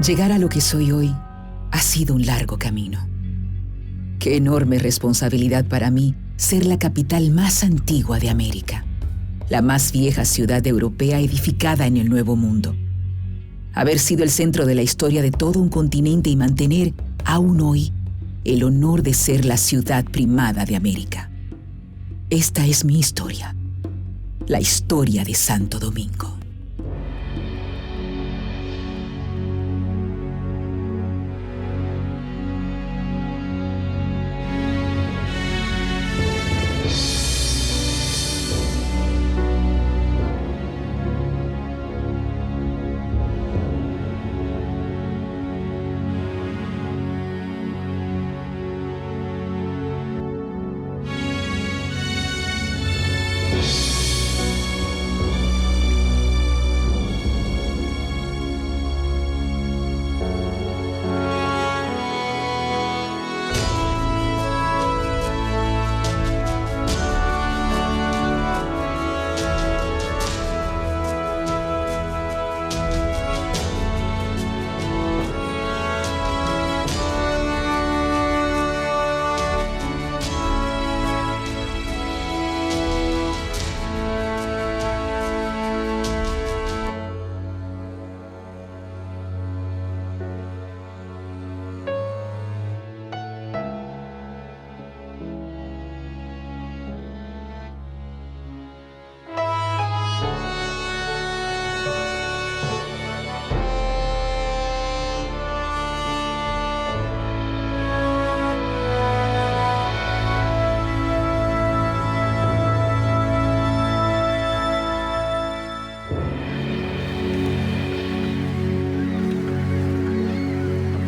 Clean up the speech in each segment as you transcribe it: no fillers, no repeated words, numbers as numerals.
Llegar a lo que soy hoy ha sido un largo camino. Qué enorme responsabilidad para mí ser la capital más antigua de América, la más vieja ciudad europea edificada en el Nuevo Mundo. Haber sido el centro de la historia de todo un continente y mantener, aún hoy, el honor de ser la ciudad primada de América. Esta es mi historia, la historia de Santo Domingo.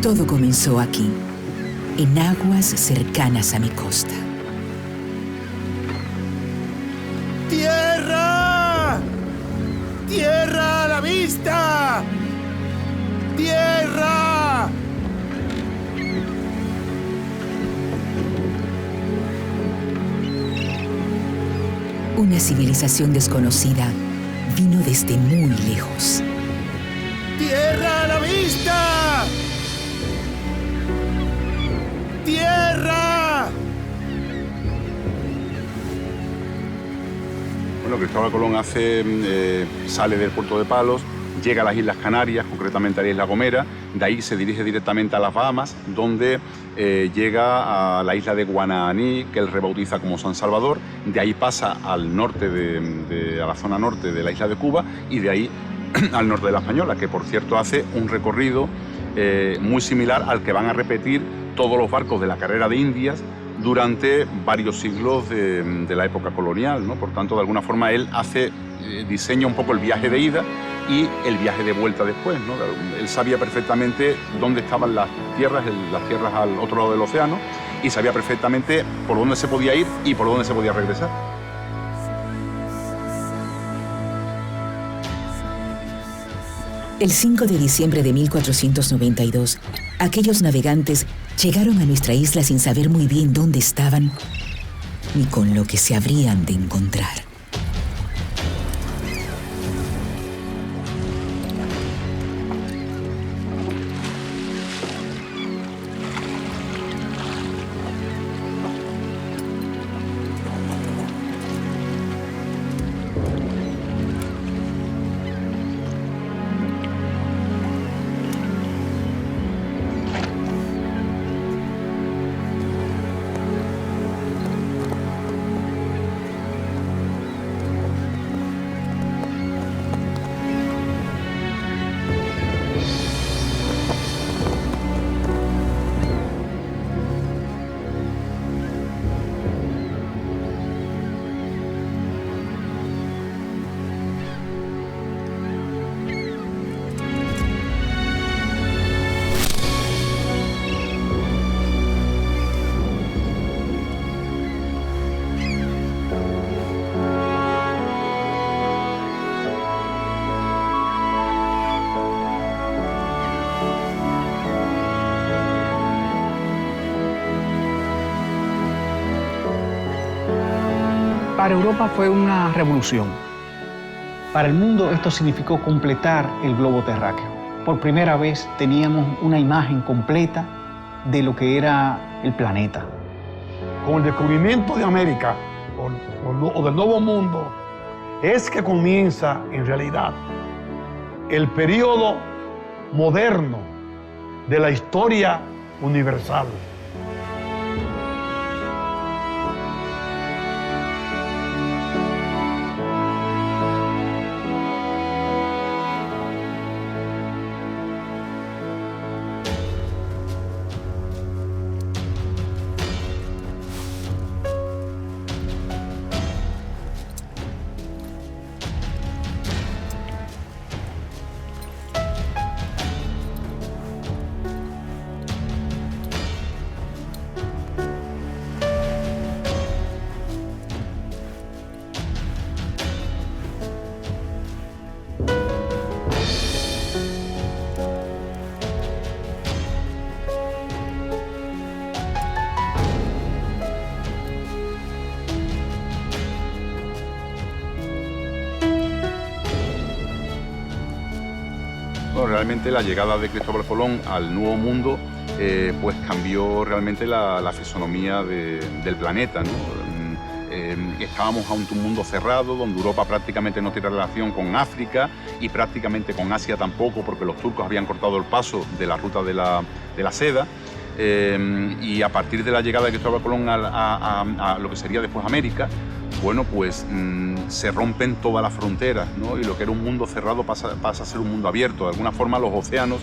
Todo comenzó aquí, en aguas cercanas a mi costa. ¡Tierra! ¡Tierra a la vista! ¡Tierra! Una civilización desconocida vino desde muy lejos. ¡Tierra a la vista! ¡Tierra! Bueno, Cristóbal Colón sale del puerto de Palos, llega a las Islas Canarias, concretamente a la Isla Gomera, de ahí se dirige directamente a las Bahamas, donde llega a la isla de Guanahani, que él rebautiza como San Salvador, de ahí pasa al norte a la zona norte de la isla de Cuba y de ahí al norte de la Española, que por cierto hace un recorrido muy similar al que van a repetir todos los barcos de la carrera de Indias durante varios siglos de la época colonial, ¿no? Por tanto, de alguna forma, él diseña un poco el viaje de ida y el viaje de vuelta después, ¿no? Él sabía perfectamente dónde estaban las tierras al otro lado del océano, y sabía perfectamente por dónde se podía ir y por dónde se podía regresar. El 5 de diciembre de 1492, aquellos navegantes llegaron a nuestra isla sin saber muy bien dónde estaban ni con lo que se habrían de encontrar. Para Europa fue una revolución. Para el mundo esto significó completar el globo terráqueo. por primera vez teníamos una imagen completa de lo que era el planeta. Con el descubrimiento de América o del Nuevo Mundo, es que comienza en realidad el periodo moderno de la historia universal. Realmente la llegada de Cristóbal Colón al Nuevo Mundo pues cambió realmente la fisonomía del planeta, ¿no? Estábamos ante un mundo cerrado donde Europa prácticamente no tiene relación con África y prácticamente con Asia tampoco, porque los turcos habían cortado el paso de la ruta de la seda. Y a partir de la llegada de Cristóbal Colón a lo que sería después América, bueno, pues se rompen todas las fronteras, ¿no? Y lo que era un mundo cerrado pasa a ser un mundo abierto. De alguna forma los océanos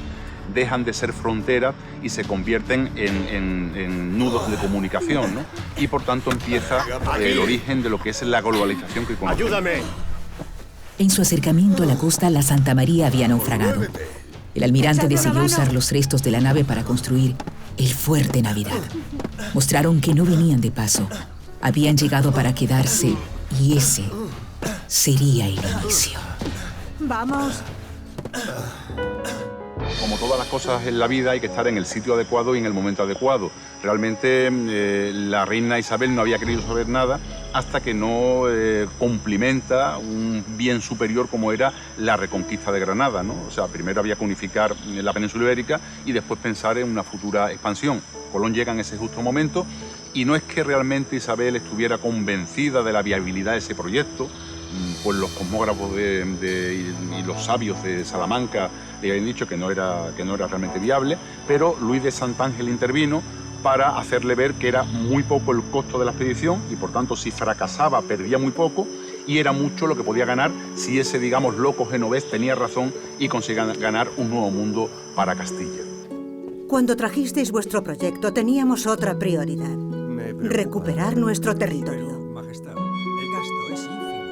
dejan de ser fronteras y se convierten en nudos de comunicación, ¿no? Y por tanto empieza el origen de lo que es la globalización que conocemos. ¡Ayúdame! En su acercamiento a la costa, la Santa María había naufragado. El almirante decidió usar los restos de la nave para construir el Fuerte Navidad. Mostraron que no venían de paso. Habían llegado para quedarse y ese sería el inicio. Vamos. Como todas las cosas en la vida, hay que estar en el sitio adecuado y en el momento adecuado. Realmente la reina Isabel no había querido saber nada hasta que no cumplimenta un bien superior como era la reconquista de Granada, ¿no? O sea, primero había que unificar la península ibérica y después pensar en una futura expansión. Colón llega en ese justo momento y no es que realmente Isabel estuviera convencida de la viabilidad de ese proyecto, pues los cosmógrafos y los sabios de Salamanca le habían dicho que no era realmente viable, pero Luis de Santángel intervino para hacerle ver que era muy poco el costo de la expedición y por tanto si fracasaba perdía muy poco y era mucho lo que podía ganar si ese, digamos, loco genovés tenía razón y conseguía ganar un nuevo mundo para Castilla. Cuando trajisteis vuestro proyecto teníamos otra prioridad: recuperar nuestro territorio.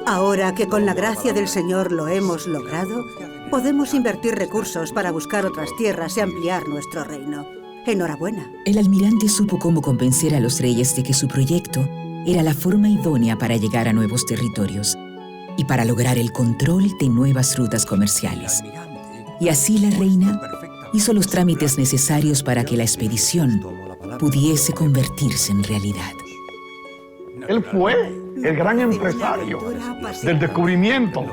Ahora que con la gracia del Señor lo hemos logrado, podemos invertir recursos para buscar otras tierras y ampliar nuestro reino. Enhorabuena. El almirante supo cómo convencer a los reyes de que su proyecto era la forma idónea para llegar a nuevos territorios y para lograr el control de nuevas rutas comerciales. Y así la reina hizo los trámites necesarios para que la expedición pudiese convertirse en realidad. Él fue el gran empresario del descubrimiento,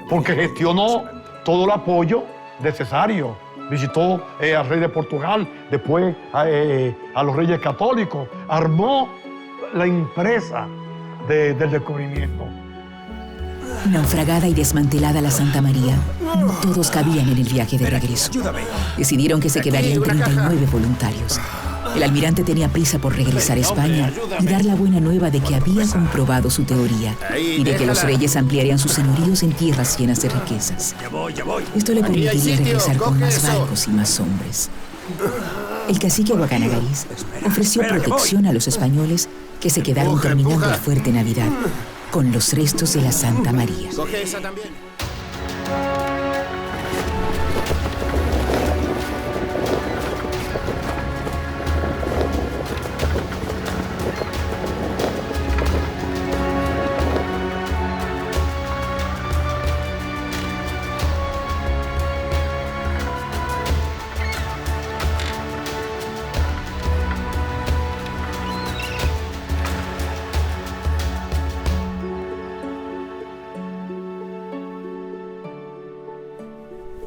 porque gestionó todo el apoyo necesario. Visitó al rey de Portugal, después a los reyes católicos, armó la empresa del descubrimiento. Naufragada y desmantelada la Santa María, no todos cabían en el viaje de regreso. Decidieron que se quedarían 39 voluntarios. El almirante tenía prisa por regresar a España y dar la buena nueva de que había comprobado su teoría y de que los reyes ampliarían sus señoríos en tierras llenas de riquezas. Esto le permitiría regresar con más barcos y más hombres. El cacique Guacanagariz ofreció protección a los españoles que se quedaron terminando el Fuerte Navidad con los restos de la Santa María. Coge esa también.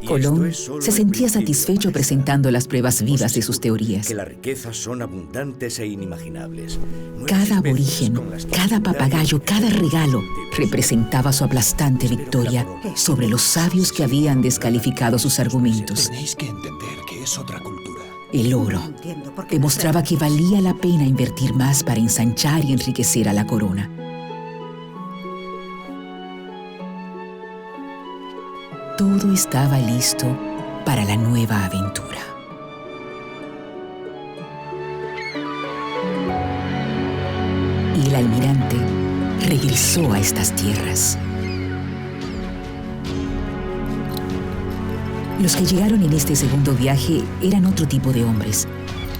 Colón se sentía satisfecho presentando las pruebas vivas de sus teorías. Que las riquezas son abundantes e inimaginables. Cada aborigen, cada papagayo, cada regalo representaba su aplastante victoria sobre los sabios que habían descalificado sus argumentos. Tenéis que entender que es otra cultura. El oro demostraba que valía la pena invertir más para ensanchar y enriquecer a la corona. Todo estaba listo para la nueva aventura. Y el almirante regresó a estas tierras. Los que llegaron en este segundo viaje eran otro tipo de hombres,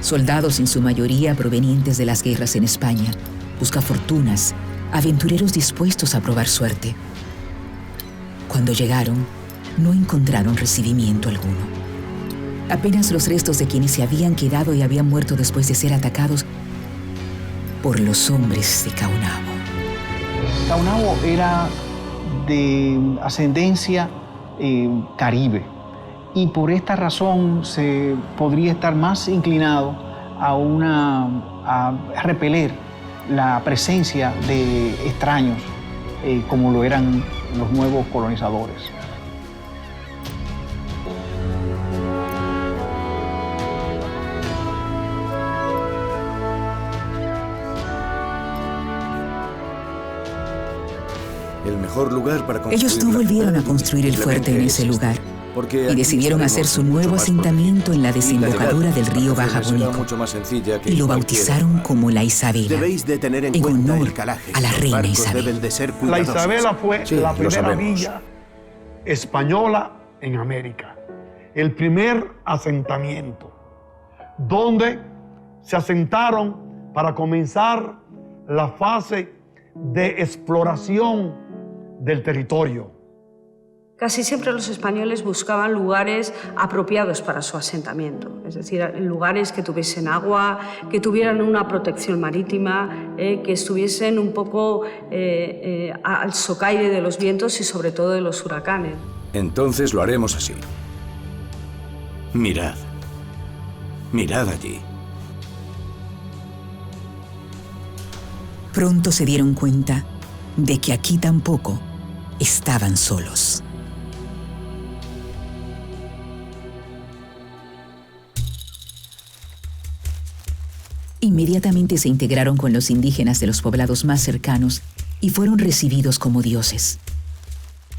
soldados en su mayoría provenientes de las guerras en España, buscafortunas, aventureros dispuestos a probar suerte. Cuando llegaron, no encontraron recibimiento alguno. Apenas los restos de quienes se habían quedado y habían muerto después de ser atacados por los hombres de Caonabo. Caonabo era de ascendencia caribe y por esta razón se podría estar más inclinado a repeler la presencia de extraños como lo eran los nuevos colonizadores. El mejor lugar para construir. Ellos no volvieron a construir el fuerte en ese lugar y decidieron hacer su nuevo asentamiento en la desembocadura del río Baja Bonico y lo bautizaron como la Isabela, Debéis de tener en en cuenta honor el calaje. a la Los reina barcos Isabel. deben de ser La cuidadosos. Isabela fue Sí, la lo primera sabemos. villa española en América, el primer asentamiento, donde se asentaron para comenzar la fase de exploración del territorio. Casi siempre los españoles buscaban lugares apropiados para su asentamiento, es decir, lugares que tuviesen agua, que tuvieran una protección marítima, que estuviesen un poco al socaire de los vientos y sobre todo de los huracanes. Entonces lo haremos así. Mirad. Mirad allí. Pronto se dieron cuenta de que aquí tampoco estaban solos. Inmediatamente se integraron con los indígenas de los poblados más cercanos y fueron recibidos como dioses,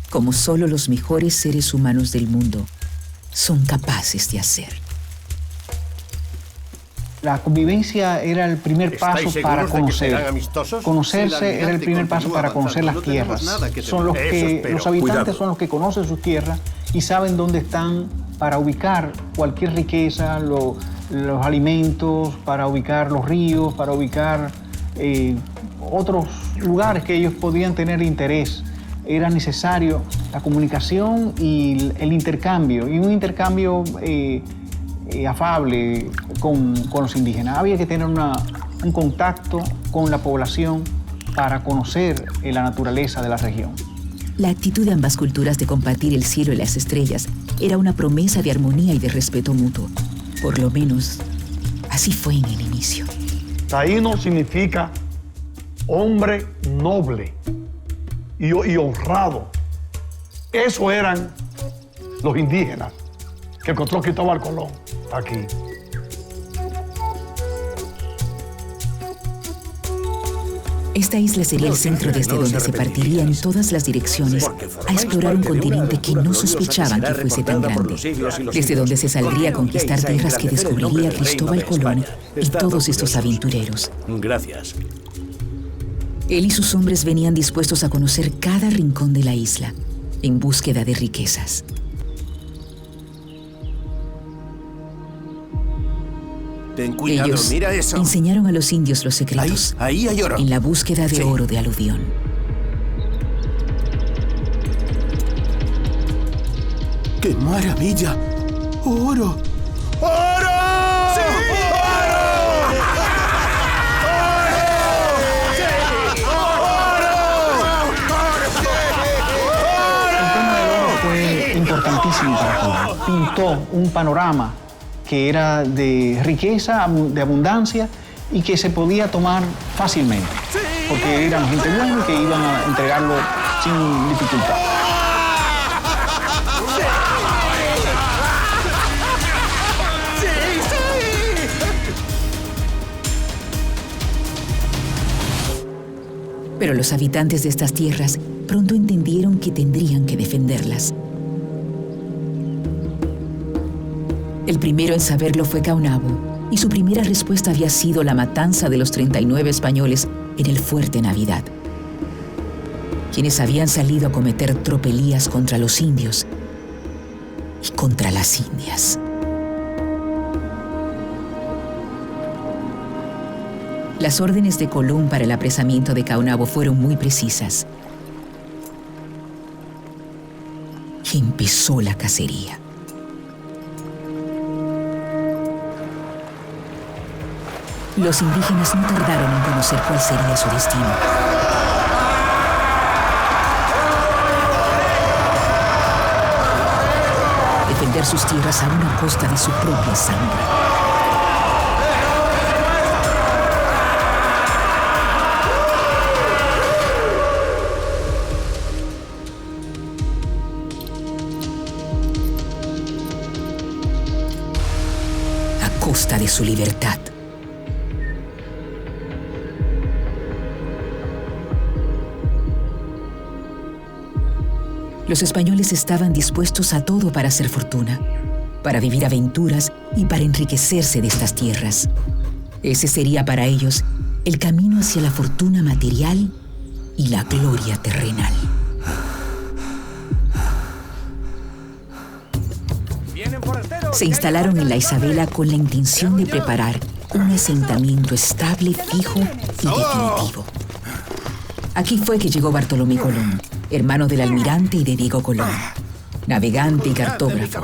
como solo los mejores seres humanos del mundo son capaces de hacer. La convivencia era el primer paso para conocer. Conocerse era el primer paso para conocer las tierras. Son los habitantes son los que conocen sus tierras y saben dónde están para ubicar cualquier riqueza, los alimentos, para ubicar los ríos, para ubicar otros lugares que ellos podían tener interés. Era necesario la comunicación y el intercambio, y un intercambio afable con los indígenas. Había que tener un contacto con la población para conocer la naturaleza de la región. La actitud de ambas culturas de compartir el cielo y las estrellas era una promesa de armonía y de respeto mutuo. Por lo menos, así fue en el inicio. Taíno significa hombre noble y honrado. Eso eran los indígenas que encontró Cristóbal Colón aquí. Esta isla sería el centro desde donde se partiría en todas las direcciones a explorar un continente que no sospechaban que fuese tan grande, desde donde se saldría a conquistar tierras que descubriría Cristóbal Colón y todos estos aventureros. Gracias. Él y sus hombres venían dispuestos a conocer cada rincón de la isla, en búsqueda de riquezas. Ten cuidado, Ellos mira eso. enseñaron a los indios los secretos Ahí hay oro. en la búsqueda de Sí. oro de aluvión. ¡Qué maravilla! ¡Oro! ¡Oro! ¡Sí! El tema del oro fue importantísimo para Cuba. Pintó un panorama que era de riqueza, de abundancia y que se podía tomar fácilmente, porque eran gente buena y que iban a entregarlo sin dificultad. Pero los habitantes de estas tierras pronto entendieron que tendrían que defenderlas. El primero en saberlo fue Caonabo, y su primera respuesta había sido la matanza de los 39 españoles en el Fuerte Navidad, quienes habían salido a cometer tropelías contra los indios y contra las indias. Las órdenes de Colón para el apresamiento de Caonabo fueron muy precisas. Y empezó la cacería. Los indígenas no tardaron en conocer cuál sería su destino. Defender sus tierras a una costa de su propia sangre. A costa de su libertad. Los españoles estaban dispuestos a todo para hacer fortuna, para vivir aventuras y para enriquecerse de estas tierras. Ese sería para ellos el camino hacia la fortuna material y la gloria terrenal. Se instalaron en la Isabela con la intención de preparar un asentamiento estable, fijo y definitivo. Aquí fue que llegó Bartolomé Colón, hermano del almirante y de Diego Colón, navegante y cartógrafo,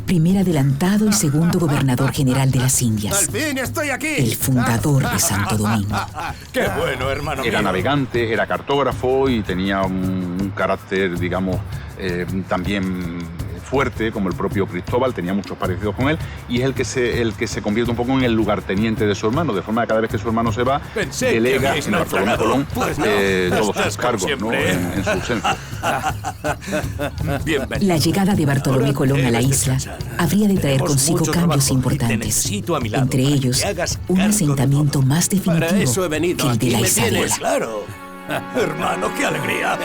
primer adelantado y segundo gobernador general de las Indias, el fundador de Santo Domingo. ¡Qué bueno, hermano! Era navegante, era cartógrafo y tenía un carácter, digamos, también fuerte, como el propio Cristóbal, tenía muchos parecidos con él, y es el que se convierte un poco en el lugarteniente de su hermano, de forma que cada vez que su hermano se va, delega en Bartolomé Colón todos sus cargos, ¿no? en su ausencia. La llegada de Bartolomé Colón a la isla habría de traer consigo cambios importantes, entre ellos un asentamiento más definitivo que el de la Isabela. Claro. Hermano, qué alegría.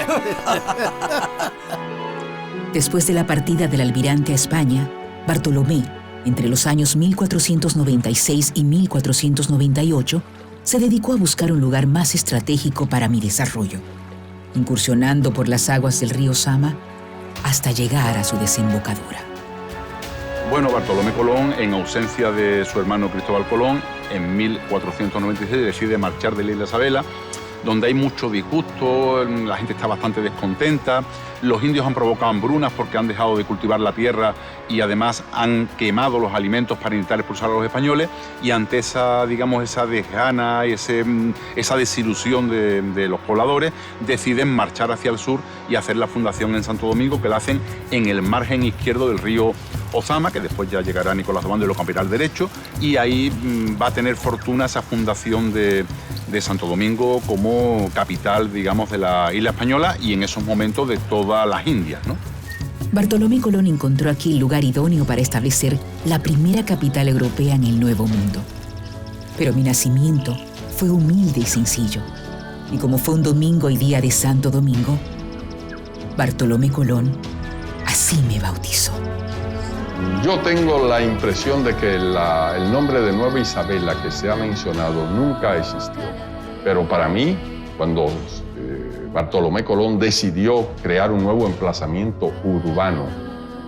Después de la partida del almirante a España, Bartolomé, entre los años 1496 y 1498, se dedicó a buscar un lugar más estratégico para mi desarrollo, incursionando por las aguas del río Sama hasta llegar a su desembocadura. Bueno, Bartolomé Colón, en ausencia de su hermano Cristóbal Colón, en 1496 decide marchar de la isla Isabela, donde hay mucho disgusto, la gente está bastante descontenta, los indios han provocado hambrunas porque han dejado de cultivar la tierra y además han quemado los alimentos para intentar expulsar a los españoles, y ante esa, digamos, esa desgana y esa desilusión de los pobladores, deciden marchar hacia el sur y hacer la fundación en Santo Domingo, que la hacen en el margen izquierdo del río Ozama, que después ya llegará Nicolás Obando y lo cambiará al derecho, y ahí va a tener fortuna esa fundación de Santo Domingo como capital, digamos, de la isla española y en esos momentos de todas las Indias, ¿no? Bartolomé Colón encontró aquí el lugar idóneo para establecer la primera capital europea en el Nuevo Mundo. Pero mi nacimiento fue humilde y sencillo, y como fue un domingo y día de Santo Domingo, Bartolomé Colón así me bautizó. Yo tengo la impresión de que el nombre de Nueva Isabela que se ha mencionado nunca existió. Pero para mí, cuando Bartolomé Colón decidió crear un nuevo emplazamiento urbano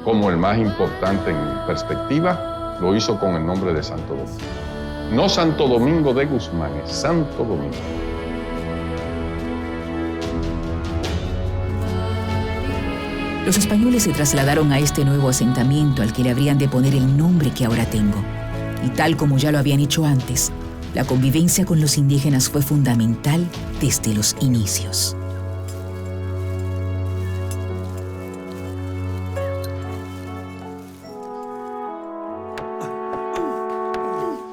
como el más importante en perspectiva, lo hizo con el nombre de Santo Domingo. No Santo Domingo de Guzmán, es Santo Domingo. Los españoles se trasladaron a este nuevo asentamiento al que le habrían de poner el nombre que ahora tengo. Y tal como ya lo habían hecho antes, la convivencia con los indígenas fue fundamental desde los inicios.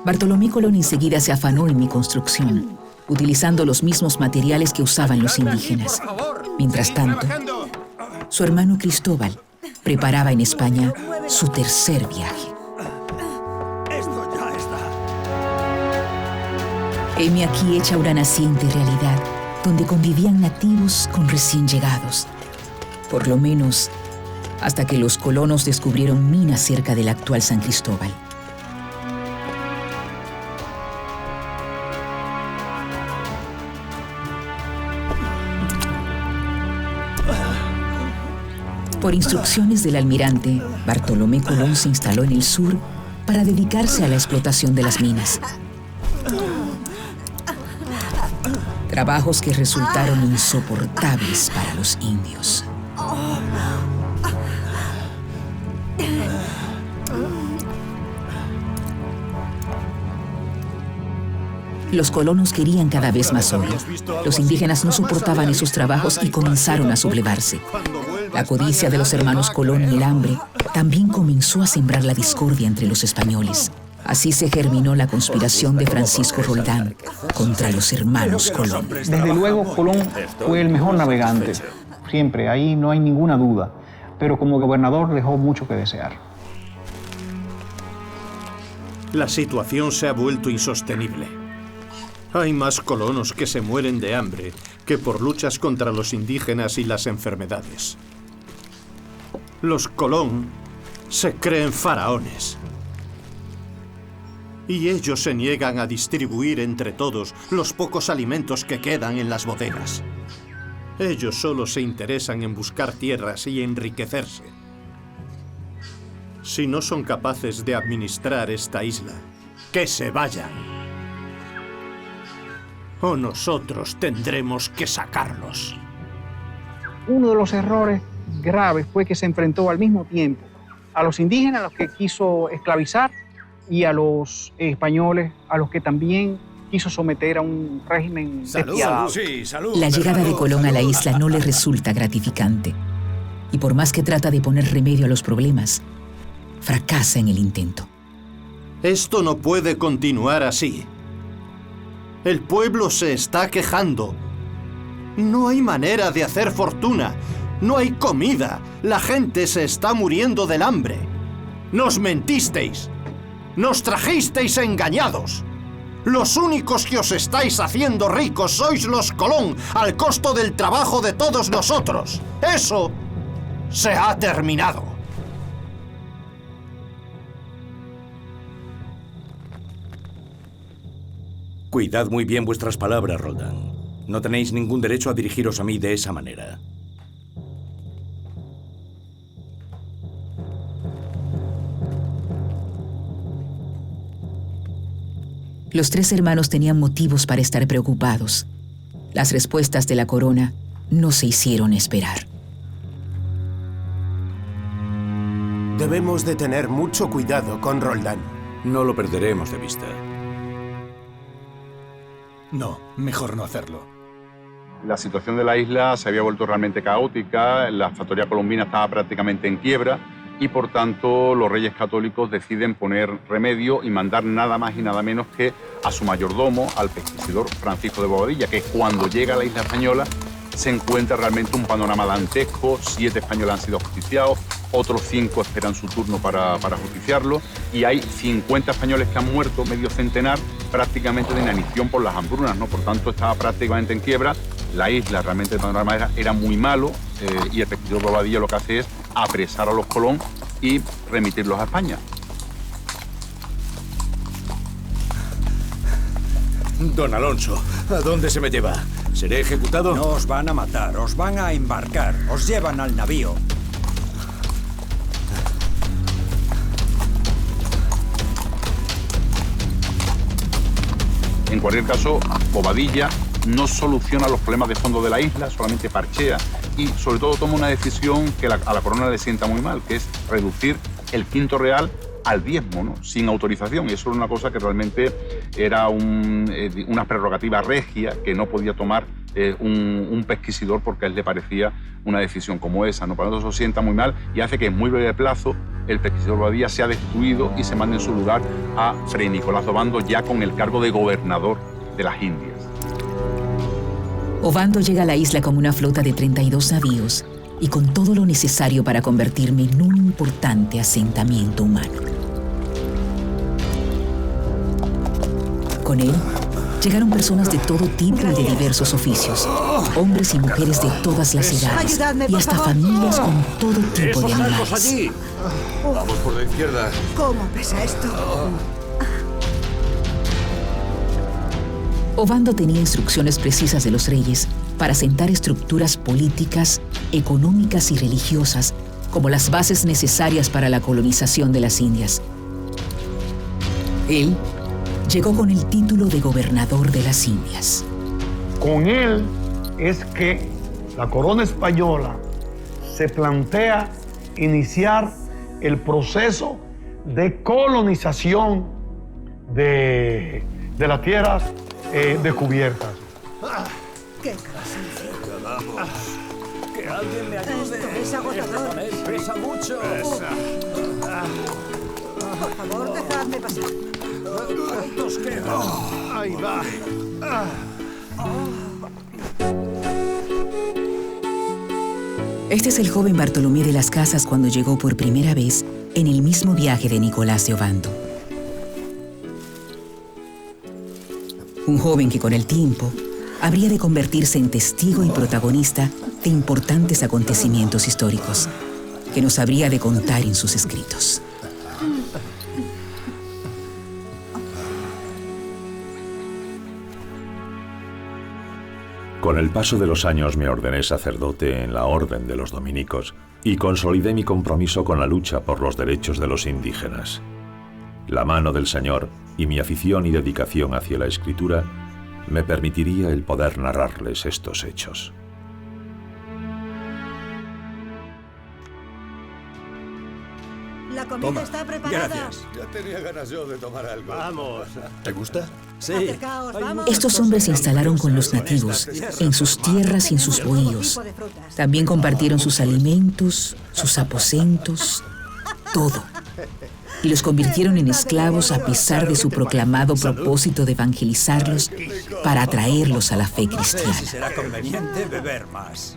Bartolomé Colón enseguida se afanó en mi construcción, utilizando los mismos materiales que usaban los indígenas. Mientras tanto, su hermano Cristóbal preparaba en España su tercer viaje. Esto ya está. Heme aquí hecha una naciente realidad, donde convivían nativos con recién llegados. Por lo menos, hasta que los colonos descubrieron minas cerca del actual San Cristóbal. Por instrucciones del almirante, Bartolomé Colón se instaló en el sur para dedicarse a la explotación de las minas. Trabajos que resultaron insoportables para los indios. Los colonos querían cada vez más oro. Los indígenas no soportaban esos trabajos y comenzaron a sublevarse. La codicia de los hermanos Colón y el hambre también comenzó a sembrar la discordia entre los españoles. Así se germinó la conspiración de Francisco Roldán contra los hermanos Colón. Desde luego, Colón fue el mejor navegante. Siempre, ahí no hay ninguna duda. Pero como gobernador dejó mucho que desear. La situación se ha vuelto insostenible. Hay más colonos que se mueren de hambre que por luchas contra los indígenas y las enfermedades. Los Colón se creen faraones. Y ellos se niegan a distribuir entre todos los pocos alimentos que quedan en las bodegas. Ellos solo se interesan en buscar tierras y enriquecerse. Si no son capaces de administrar esta isla, que se vayan. O nosotros tendremos que sacarlos. Uno de los errores graves fue que se enfrentó al mismo tiempo a los indígenas, a los que quiso esclavizar, y a los españoles, a los que también quiso someter a un régimen despiadado. La llegada de Colón a la isla no le resulta gratificante. Y por más que trata de poner remedio a los problemas, fracasa en el intento. Esto no puede continuar así. El pueblo se está quejando. No hay manera de hacer fortuna. No hay comida. La gente se está muriendo del hambre. Nos mentisteis. Nos trajisteis engañados. Los únicos que os estáis haciendo ricos sois los Colón, al costo del trabajo de todos nosotros. Eso se ha terminado. Cuidad muy bien vuestras palabras, Roldán. No tenéis ningún derecho a dirigiros a mí de esa manera. Los tres hermanos tenían motivos para estar preocupados. Las respuestas de la corona no se hicieron esperar. Debemos de tener mucho cuidado con Roldán. No lo perderemos de vista. No, mejor no hacerlo. La situación de la isla se había vuelto realmente caótica, la factoría colombina estaba prácticamente en quiebra y por tanto los reyes católicos deciden poner remedio y mandar nada más y nada menos que a su mayordomo, al pesquisidor Francisco de Bobadilla, que cuando llega a la isla española se encuentra realmente un panorama dantesco. 7 españoles han sido justiciados, otros 5 esperan su turno para justiciarlo y hay 50 españoles que han muerto, medio centenar, prácticamente de inanición por las hambrunas, ¿no? Por tanto, estaba prácticamente en quiebra. La isla realmente el panorama era muy malo y el pesquisidor Bobadilla lo que hace es apresar a los Colón y remitirlos a España. Don Alonso, ¿a dónde se me lleva? ¿Seré ejecutado? No os van a matar, os van a embarcar, os llevan al navío. En cualquier caso, Bobadilla no soluciona los problemas de fondo de la isla, solamente parchea y sobre todo toma una decisión que a la corona le sienta muy mal, que es reducir el quinto real al diezmo, ¿no? Sin autorización. Y eso era una cosa que realmente era una prerrogativa regia que no podía tomar un pesquisidor porque a él le parecía una decisión como esa, ¿no? Para nosotros eso sienta muy mal y hace que en muy breve plazo el pesquisidor Bobadilla sea destituido y se mande en su lugar a Fray Nicolás de Obando, ya con el cargo de gobernador de las Indias. Obando llega a la isla con una flota de 32 navíos y con todo lo necesario para convertirme en un importante asentamiento humano. Con él llegaron personas de todo tipo y de diversos oficios, hombres y mujeres de todas las edades y hasta familias con todo tipo de animales. Allí. Vamos por la izquierda. ¿Cómo pesa esto? Obando tenía instrucciones precisas de los reyes para asentar estructuras políticas, económicas y religiosas como las bases necesarias para la colonización de las Indias. Él llegó con el título de gobernador de las Indias. Con él es que la corona española se plantea iniciar el proceso de colonización de las tierras descubiertas. ¡Qué cansancio! Vamos. Que alguien me ayude. Esto es agotador. Pesa mucho. Por favor, dejadme pasar. ¿Cuántos quedan? Ahí va. Este es el joven Bartolomé de las Casas cuando llegó por primera vez en el mismo viaje de Nicolás de Obando. Un joven que con el tiempo habría de convertirse en testigo y protagonista de importantes acontecimientos históricos que nos habría de contar en sus escritos. Con el paso de los años me ordené sacerdote en la Orden de los Dominicos y consolidé mi compromiso con la lucha por los derechos de los indígenas. La mano del Señor y mi afición y dedicación hacia la escritura me permitiría el poder narrarles estos hechos. La comida está preparada. Gracias. Ya tenía ganas yo de tomar algo. Vamos. ¿Te gusta? Sí. Acercaos, vamos. Estos hombres se instalaron con los nativos, en sus tierras y en sus bohíos. También compartieron sus alimentos, sus aposentos, todo. Y los convirtieron en esclavos a pesar de su proclamado propósito de evangelizarlos para atraerlos a la fe cristiana. Será conveniente beber más.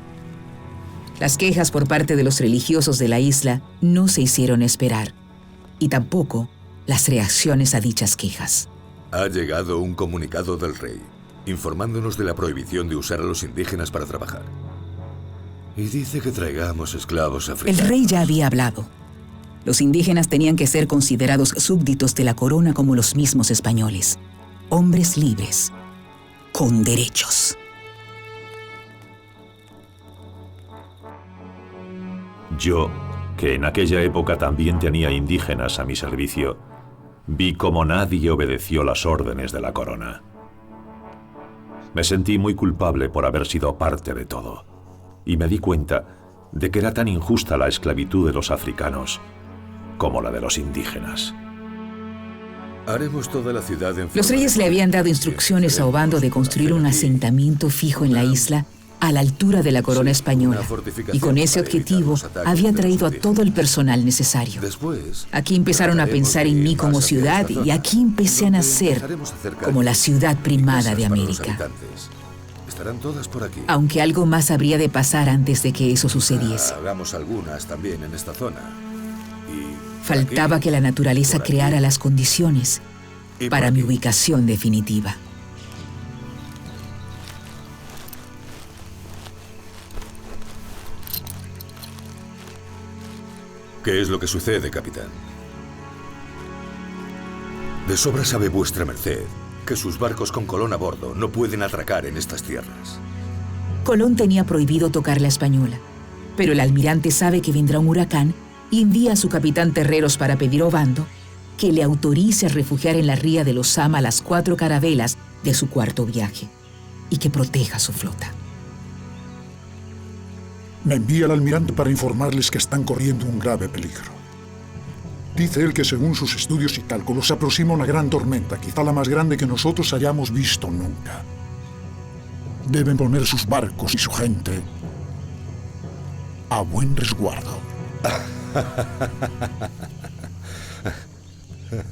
Las quejas por parte de los religiosos de la isla no se hicieron esperar, y tampoco las reacciones a dichas quejas. Ha llegado un comunicado del rey, informándonos de la prohibición de usar a los indígenas para trabajar. Y dice que traigamos esclavos africanos. El rey ya había hablado. Los indígenas tenían que ser considerados súbditos de la corona como los mismos españoles, hombres libres, con derechos. Yo, que en aquella época también tenía indígenas a mi servicio, vi cómo nadie obedeció las órdenes de la corona. Me sentí muy culpable por haber sido parte de todo, y me di cuenta de que era tan injusta la esclavitud de los africanos como la de los indígenas. Haremos toda la ciudad en... Los reyes le habían dado instrucciones a Obando de construir un asentamiento fijo en la isla a la altura de la corona española, y con ese objetivo había traído a todo el personal necesario. Aquí empezaron a pensar en mí como ciudad y aquí empecé a nacer como la ciudad primada de América. Estarán todas por aquí. Aunque algo más habría de pasar antes de que eso sucediese. Hagamos algunas también en esta zona. Faltaba que la naturaleza creara las condiciones para mi ubicación definitiva. ¿Qué es lo que sucede, capitán? De sobra sabe vuestra merced que sus barcos con Colón a bordo no pueden atracar en estas tierras. Colón tenía prohibido tocar la española, pero el almirante sabe que vendrá un huracán y envía a su capitán Terreros para pedir a Obando que le autorice a refugiar en la ría de los Sama las 4 carabelas de su cuarto viaje y que proteja su flota. Me envía el almirante para informarles que están corriendo un grave peligro. Dice él que según sus estudios y cálculos se aproxima una gran tormenta, quizá la más grande que nosotros hayamos visto nunca. deben poner sus barcos y su gente a buen resguardo.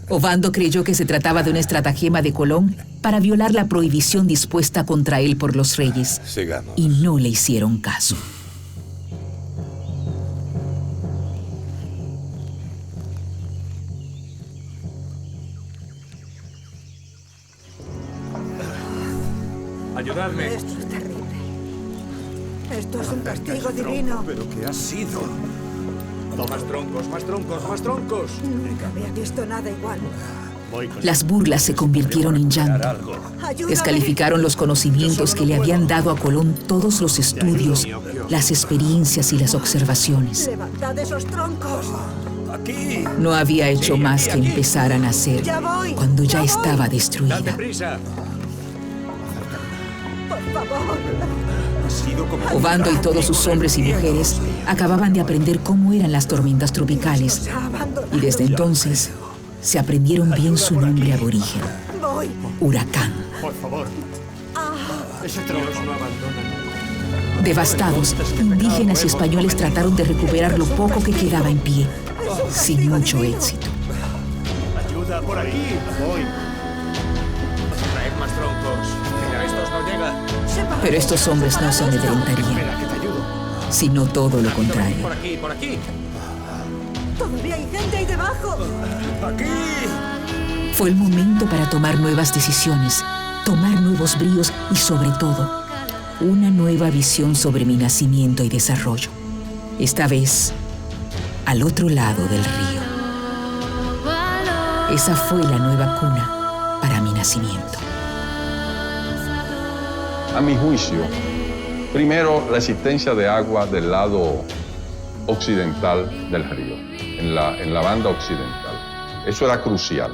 Ovando creyó que se trataba de una estratagema de Colón para violar la prohibición dispuesta contra él por los reyes. Sigamos. Y no le hicieron caso. Ayudadme. Esto es terrible. Esto es un castigo divino. ¿Pero qué ha sido? Más troncos, más troncos, más troncos. Nunca había visto nada igual. Las burlas se convirtieron en llanto. Descalificaron los conocimientos que le habían dado a Colón todos los estudios, las experiencias y las observaciones. ¡Levantad esos troncos! ¡Aquí! No había hecho más que empezar a nacer cuando ya estaba destruida. ¡Date prisa! ¡Por favor! Ovando y todos sus hombres y mujeres acababan de aprender cómo eran las tormentas tropicales y desde entonces se aprendieron bien su nombre aborigen: huracán. Por favor. Ese tronco no abandona. Devastados, indígenas y españoles trataron de recuperar lo poco que quedaba en pie, sin mucho éxito. Ayuda por aquí. Voy. Traed más troncos. Mira, estos no llegan. Pero estos hombres no se amedrentarían, sino todo lo contrario. Por aquí, por aquí. ¡Todavía hay gente ahí debajo! ¡Aquí! Fue el momento para tomar nuevas decisiones, tomar nuevos bríos y, sobre todo, una nueva visión sobre mi nacimiento y desarrollo. Esta vez, al otro lado del río. Esa fue la nueva cuna para mi nacimiento. A mi juicio, primero la existencia de agua del lado occidental del río, en la banda occidental. Eso era crucial.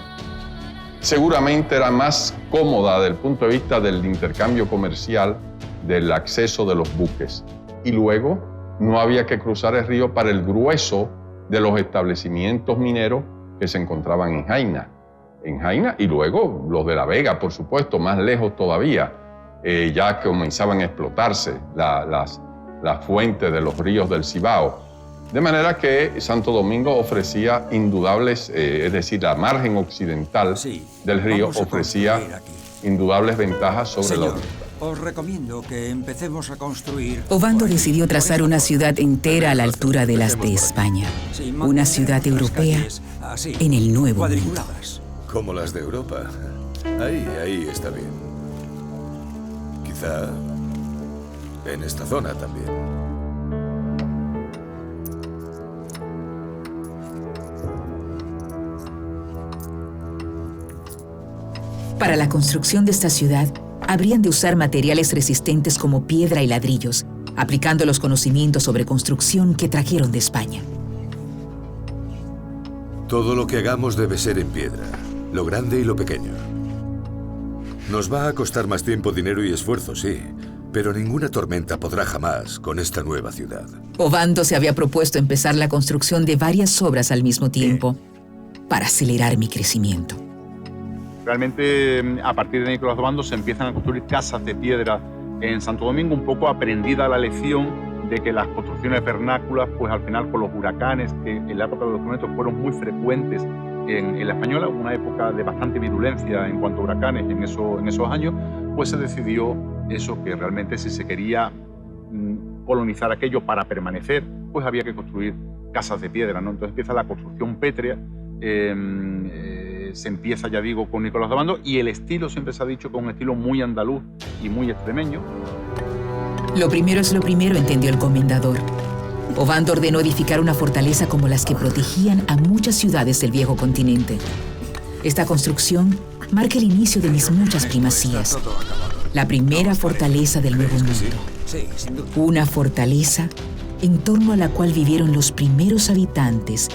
Seguramente era más cómoda desde el punto de vista del intercambio comercial, del acceso de los buques. Y luego no había que cruzar el río para el grueso de los establecimientos mineros que se encontraban en Jaina y luego los de La Vega, por supuesto, más lejos todavía. Ya comenzaban a explotarse las fuentes de los ríos del Cibao. De manera que Santo Domingo ofrecía indudables, es decir, la margen occidental del río ofrecía indudables ventajas sobre Señor, los... os recomiendo que empecemos a construir... Ovando decidió trazar una ciudad entera a la altura de las de España. Una ciudad europea en el Nuevo Mundo. Como las de Europa. Ahí está bien. Quizá en esta zona también. Para la construcción de esta ciudad, habrían de usar materiales resistentes como piedra y ladrillos, aplicando los conocimientos sobre construcción que trajeron de España. Todo lo que hagamos debe ser en piedra, lo grande y lo pequeño. Nos va a costar más tiempo, dinero y esfuerzo, sí, pero ninguna tormenta podrá jamás con esta nueva ciudad. Ovando se había propuesto empezar la construcción de varias obras al mismo tiempo para acelerar mi crecimiento. Realmente, a partir de Nicolás de Ovando se empiezan a construir casas de piedra en Santo Domingo, un poco aprendida la lección de que las construcciones vernáculas, pues al final con los huracanes, que en la época de los documentos fueron muy frecuentes en la Española, una época de bastante virulencia en cuanto a huracanes en esos años, pues se decidió eso, que realmente si se quería colonizar aquello para permanecer, pues había que construir casas de piedra, ¿no? Entonces empieza la construcción pétrea, se empieza, ya digo, con Nicolás de Ovando, y el estilo siempre se ha dicho con un estilo muy andaluz y muy extremeño. Lo primero es lo primero, entendió el comendador. Ovando ordenó edificar una fortaleza como las que protegían a muchas ciudades del viejo continente. Esta construcción marca el inicio de mis muchas primacías. La primera fortaleza del Nuevo Mundo. Una fortaleza en torno a la cual vivieron los primeros habitantes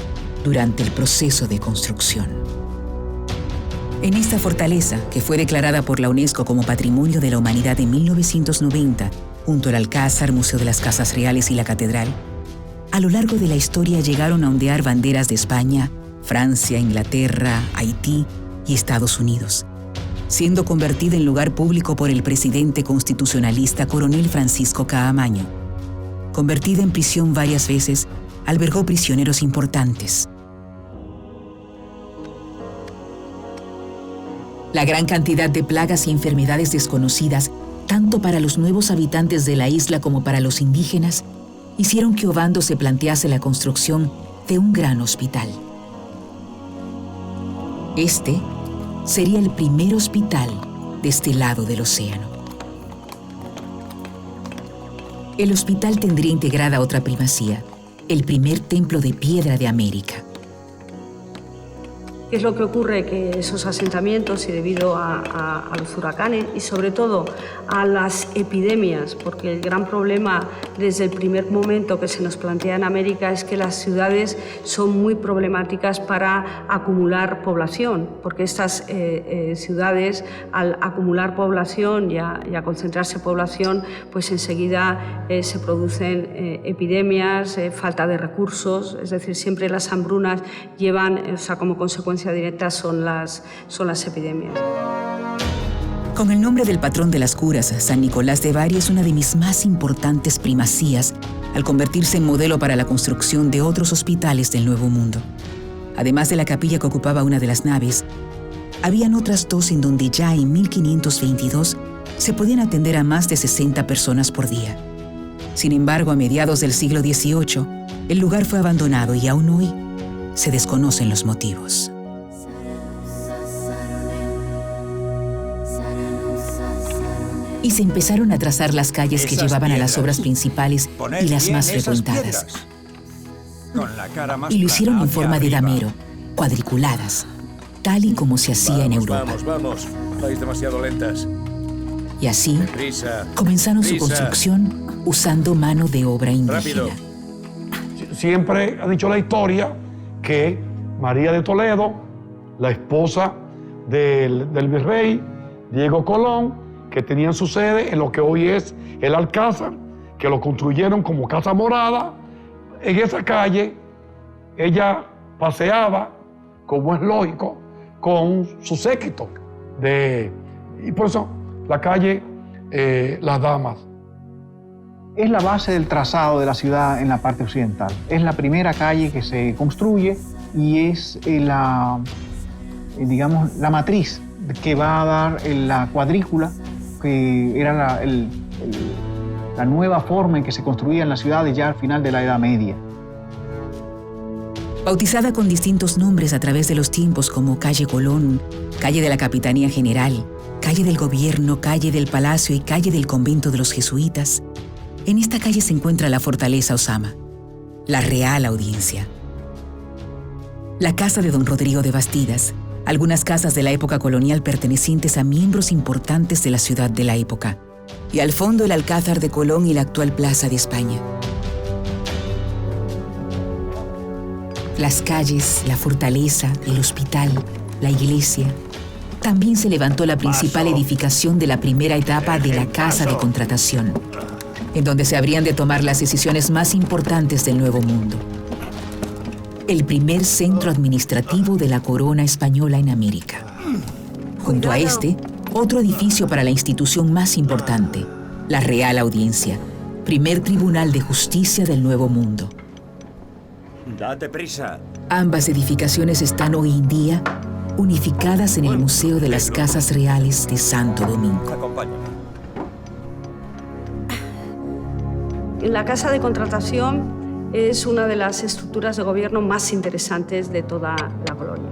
durante el proceso de construcción. En esta fortaleza, que fue declarada por la UNESCO como Patrimonio de la Humanidad en 1990, junto al Alcázar, Museo de las Casas Reales y la Catedral, a lo largo de la historia llegaron a ondear banderas de España, Francia, Inglaterra, Haití y Estados Unidos. siendo convertida en lugar público por el presidente constitucionalista Coronel Francisco Caamaño. Convertida en prisión varias veces, albergó prisioneros importantes. La gran cantidad de plagas y enfermedades desconocidas, tanto para los nuevos habitantes de la isla como para los indígenas, hicieron que Obando se plantease la construcción de un gran hospital. Este sería el primer hospital de este lado del océano. El hospital tendría integrada otra primacía, el primer templo de piedra de América. ¿Qué es lo que ocurre? Que esos asentamientos, y debido a los huracanes y sobre todo a las epidemias, porque el gran problema desde el primer momento que se nos plantea en América es que las ciudades son muy problemáticas para acumular población, porque estas ciudades, al acumular población y a concentrarse población, pues enseguida se producen epidemias, falta de recursos, es decir, siempre las hambrunas llevan, como consecuencia directa son las epidemias. Con el nombre del patrón de las curas, San Nicolás de Bari es una de mis más importantes primacías al convertirse en modelo para la construcción de otros hospitales del Nuevo Mundo. Además de la capilla que ocupaba una de las naves, habían otras dos en donde ya en 1522 se podían atender a más de 60 personas por día. Sin embargo, a mediados del siglo XVIII, el lugar fue abandonado y aún hoy se desconocen los motivos. Y se empezaron a trazar las calles que llevaban a las obras principales y las más frecuentadas. Y lo hicieron en forma de damero, cuadriculadas, tal y como se hacía en Europa. Vamos, vais demasiado lentas. Y así comenzaron su construcción usando mano de obra indígena. Siempre ha dicho la historia que María de Toledo, la esposa del virrey Diego Colón, que tenían su sede en lo que hoy es el Alcázar, que lo construyeron como Casa Morada. En esa calle ella paseaba, como es lógico, con su séquito. Y por eso la calle Las Damas. Es la base del trazado de la ciudad en la parte occidental. Es la primera calle que se construye y es la matriz que va a dar la cuadrícula, que era la nueva forma en que se construían las ciudades ya al final de la Edad Media. Bautizada con distintos nombres a través de los tiempos como Calle Colón, Calle de la Capitanía General, Calle del Gobierno, Calle del Palacio y Calle del Convento de los Jesuitas, en esta calle se encuentra la Fortaleza Osama, la Real Audiencia, la casa de don Rodrigo de Bastidas, algunas casas de la época colonial pertenecientes a miembros importantes de la ciudad de la época, y al fondo el Alcázar de Colón y la actual Plaza de España. Las calles, la fortaleza, el hospital, la iglesia. También se levantó la principal edificación de la primera etapa de la Casa de Contratación, en donde se habrían de tomar las decisiones más importantes del Nuevo Mundo. El primer centro administrativo de la corona española en América. Junto a este, otro edificio para la institución más importante, la Real Audiencia, primer tribunal de justicia del Nuevo Mundo. Date prisa. Ambas edificaciones están hoy en día unificadas en el Museo de las Casas Reales de Santo Domingo. Acompáñame. La Casa de Contratación es una de las estructuras de gobierno más interesantes de toda la colonia,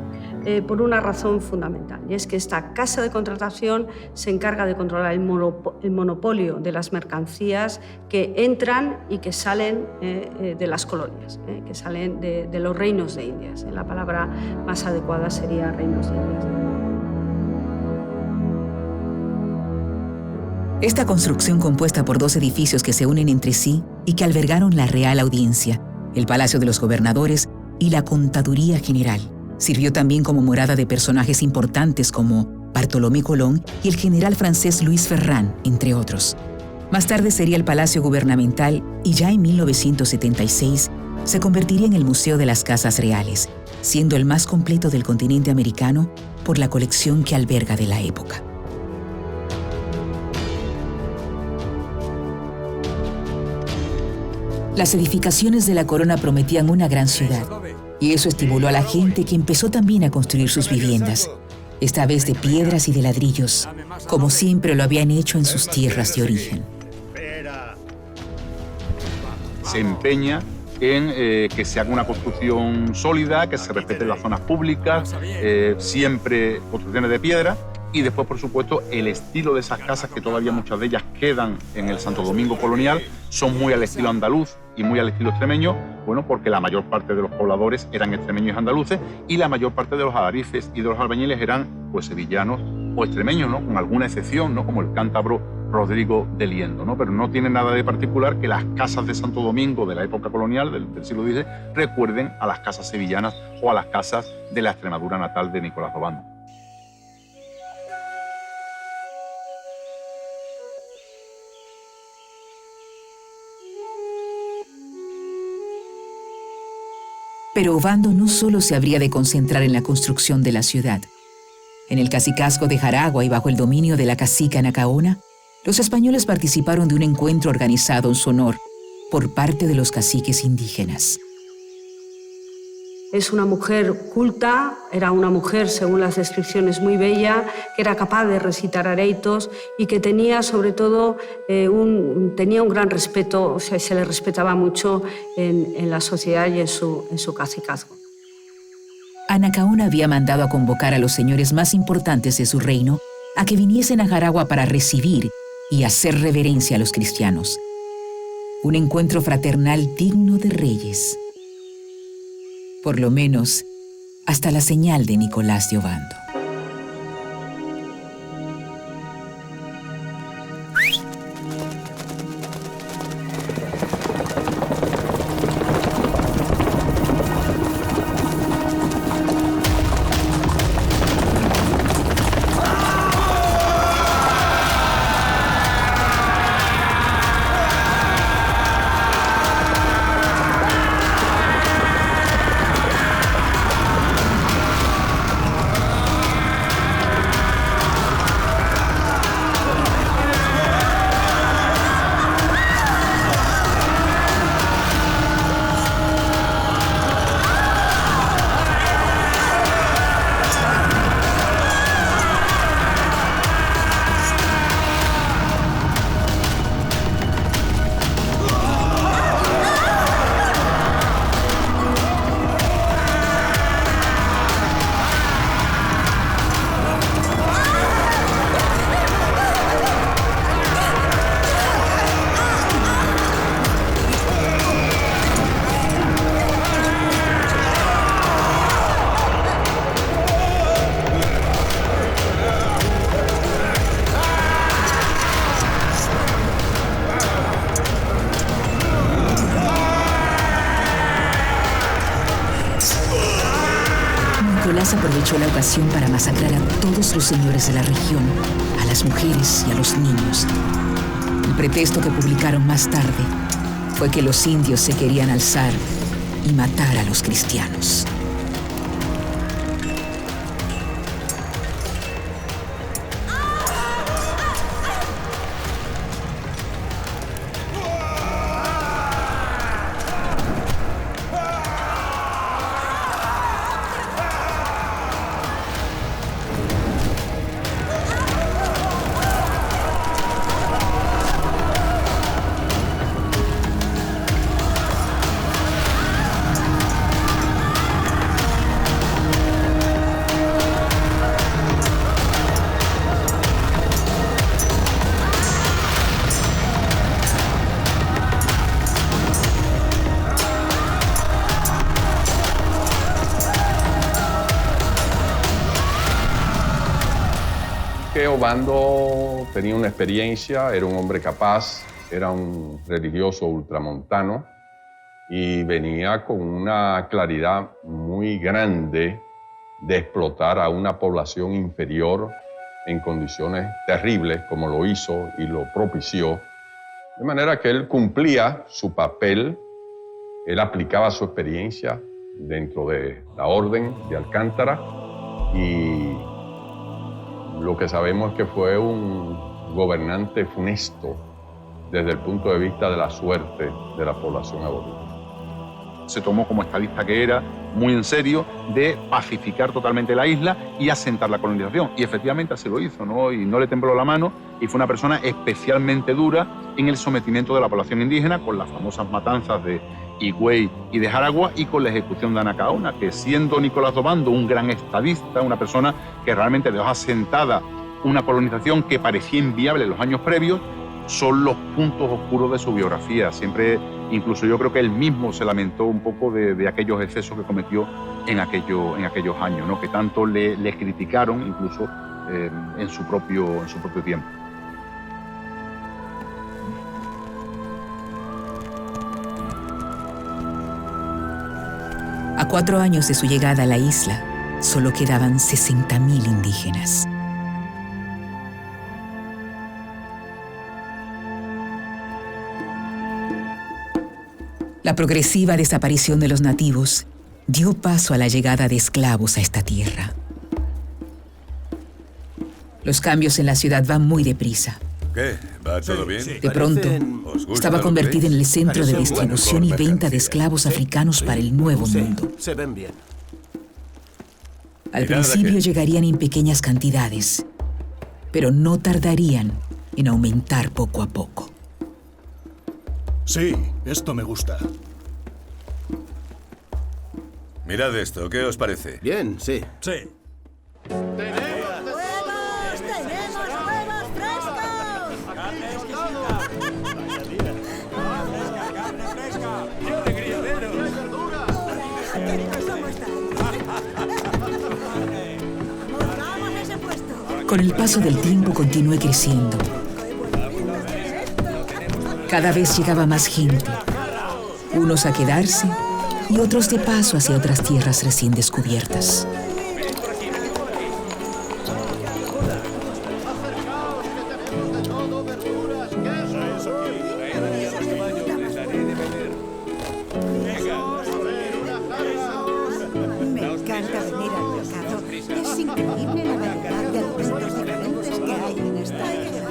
por una razón fundamental, y es que esta Casa de Contratación se encarga de controlar el monopolio de las mercancías que entran y que salen de las colonias, que salen de los reinos de Indias. La palabra más adecuada sería reinos de Indias. Esta construcción, compuesta por dos edificios que se unen entre sí y que albergaron la Real Audiencia, el Palacio de los Gobernadores y la Contaduría General, sirvió también como morada de personajes importantes como Bartolomé Colón y el general francés Louis Ferrand, entre otros. Más tarde sería el Palacio Gubernamental y ya en 1976 se convertiría en el Museo de las Casas Reales, siendo el más completo del continente americano por la colección que alberga de la época. Las edificaciones de la corona prometían una gran ciudad, y eso estimuló a la gente, que empezó también a construir sus viviendas, esta vez de piedras y de ladrillos, como siempre lo habían hecho en sus tierras de origen. Se empeña en que se haga una construcción sólida, que se respeten las zonas públicas, siempre construcciones de piedra, y después, por supuesto, el estilo de esas casas, que todavía muchas de ellas quedan en el Santo Domingo colonial, son muy al estilo andaluz y muy al estilo extremeño, bueno, porque la mayor parte de los pobladores eran extremeños y andaluces, y la mayor parte de los alarices y de los albañiles eran, pues, sevillanos o extremeños, ¿no? Con alguna excepción, ¿no? Como el cántabro Rodrigo de Liendo, ¿no? Pero no tiene nada de particular que las casas de Santo Domingo de la época colonial, del siglo XVI, recuerden a las casas sevillanas o a las casas de la Extremadura natal de Nicolás Obando. Pero Obando no solo se habría de concentrar en la construcción de la ciudad. En el cacicazgo de Jaragua y bajo el dominio de la cacica Anacaona, los españoles participaron de un encuentro organizado en su honor por parte de los caciques indígenas. Es una mujer culta, era una mujer, según las descripciones, muy bella, que era capaz de recitar areitos y que tenía, sobre todo, tenía un gran respeto, o sea, se le respetaba mucho en la sociedad y en su cacicazgo. Anacaona había mandado a convocar a los señores más importantes de su reino a que viniesen a Jaragua para recibir y hacer reverencia a los cristianos. Un encuentro fraternal digno de reyes. Por lo menos, hasta la señal de Nicolás de Obando. Nicolás aprovechó la ocasión para masacrar a todos los señores de la región, a las mujeres y a los niños. El pretexto que publicaron más tarde fue que los indios se querían alzar y matar a los cristianos. Obando tenía una experiencia, era un hombre capaz, era un religioso ultramontano y venía con una claridad muy grande de explotar a una población inferior en condiciones terribles, como lo hizo y lo propició. De manera que él cumplía su papel, él aplicaba su experiencia dentro de la orden de Alcántara y lo que sabemos es que fue un gobernante funesto desde el punto de vista de la suerte de la población aborígena. Se tomó como estadista que era, muy en serio, de pacificar totalmente la isla y asentar la colonización. Y efectivamente así lo hizo, ¿no? Y no le tembló la mano, y fue una persona especialmente dura en el sometimiento de la población indígena, con las famosas matanzas de Higüey y de Jaragua, y con la ejecución de Anacaona, que siendo Nicolás d'Obando un gran estadista, una persona que realmente dejó asentada una colonización que parecía inviable en los años previos, son los puntos oscuros de su biografía. Siempre, incluso yo creo que él mismo se lamentó un poco de aquellos excesos que cometió en aquellos años, ¿no? Que tanto le criticaron incluso en su propio tiempo. A 4 años de su llegada a la isla, solo quedaban 60.000 indígenas. La progresiva desaparición de los nativos dio paso a la llegada de esclavos a esta tierra. Los cambios en la ciudad van muy deprisa. ¿Qué? ¿Va todo bien? De pronto, estaba convertida en el centro de distribución y venta de esclavos africanos para el Nuevo Mundo. Se ven bien. Al principio llegarían en pequeñas cantidades, pero no tardarían en aumentar poco a poco. Sí, esto me gusta. Mirad esto, ¿qué os parece? Bien, sí. Sí. Con el paso del tiempo continué creciendo. Cada vez llegaba más gente, unos a quedarse y otros de paso hacia otras tierras recién descubiertas. Me encanta venir al mercado. Es increíble la variedad de alimentos diferentes que hay en esta isla.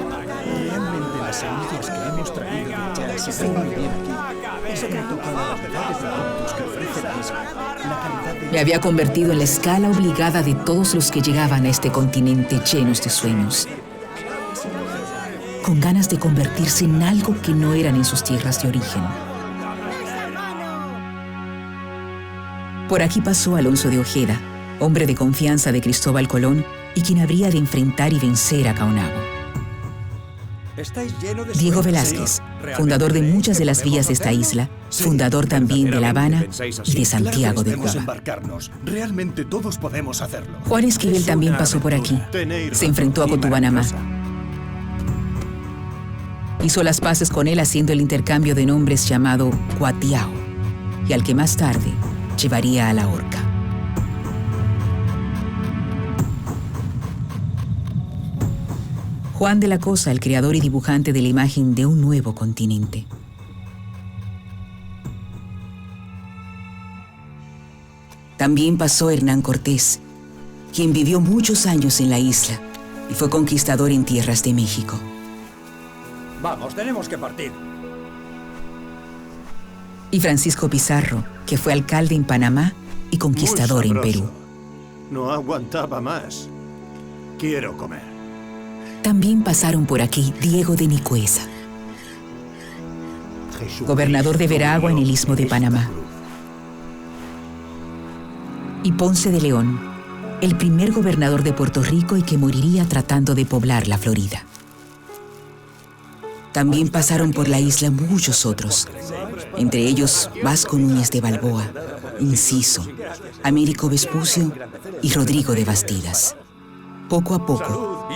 Realmente las semillas que hemos traído ya se ven muy bien aquí. Sobre todo la variedad de productos que ofrece la isla. La calidad de... Me había convertido en la escala obligada de todos los que llegaban a este continente llenos de sueños, con ganas de convertirse en algo que no eran en sus tierras de origen. Por aquí pasó Alonso de Ojeda, hombre de confianza de Cristóbal Colón y quien habría de enfrentar y vencer a Caonabo. Diego Velázquez, fundador de muchas de las villas de esta isla, fundador también de La Habana y de Santiago de Cuba. Realmente todos podemos hacerlo. Juan Esquivel también pasó por aquí. Se enfrentó a Cotubanamá. Hizo las paces con él haciendo el intercambio de nombres llamado Cuatiao, y al que más tarde llevaría a la horca. Juan de la Cosa, el creador y dibujante de la imagen de un nuevo continente. También pasó Hernán Cortés, quien vivió muchos años en la isla y fue conquistador en tierras de México. Vamos, tenemos que partir. Y Francisco Pizarro, que fue alcalde en Panamá y conquistador en Perú. No aguantaba más. Quiero comer. También pasaron por aquí Diego de Nicuesa, gobernador de Veragua en el Istmo de Panamá, y Ponce de León, el primer gobernador de Puerto Rico y que moriría tratando de poblar la Florida. También pasaron por la isla muchos otros, entre ellos Vasco Núñez de Balboa, Inciso, Américo Vespucio y Rodrigo de Bastidas. Poco a poco,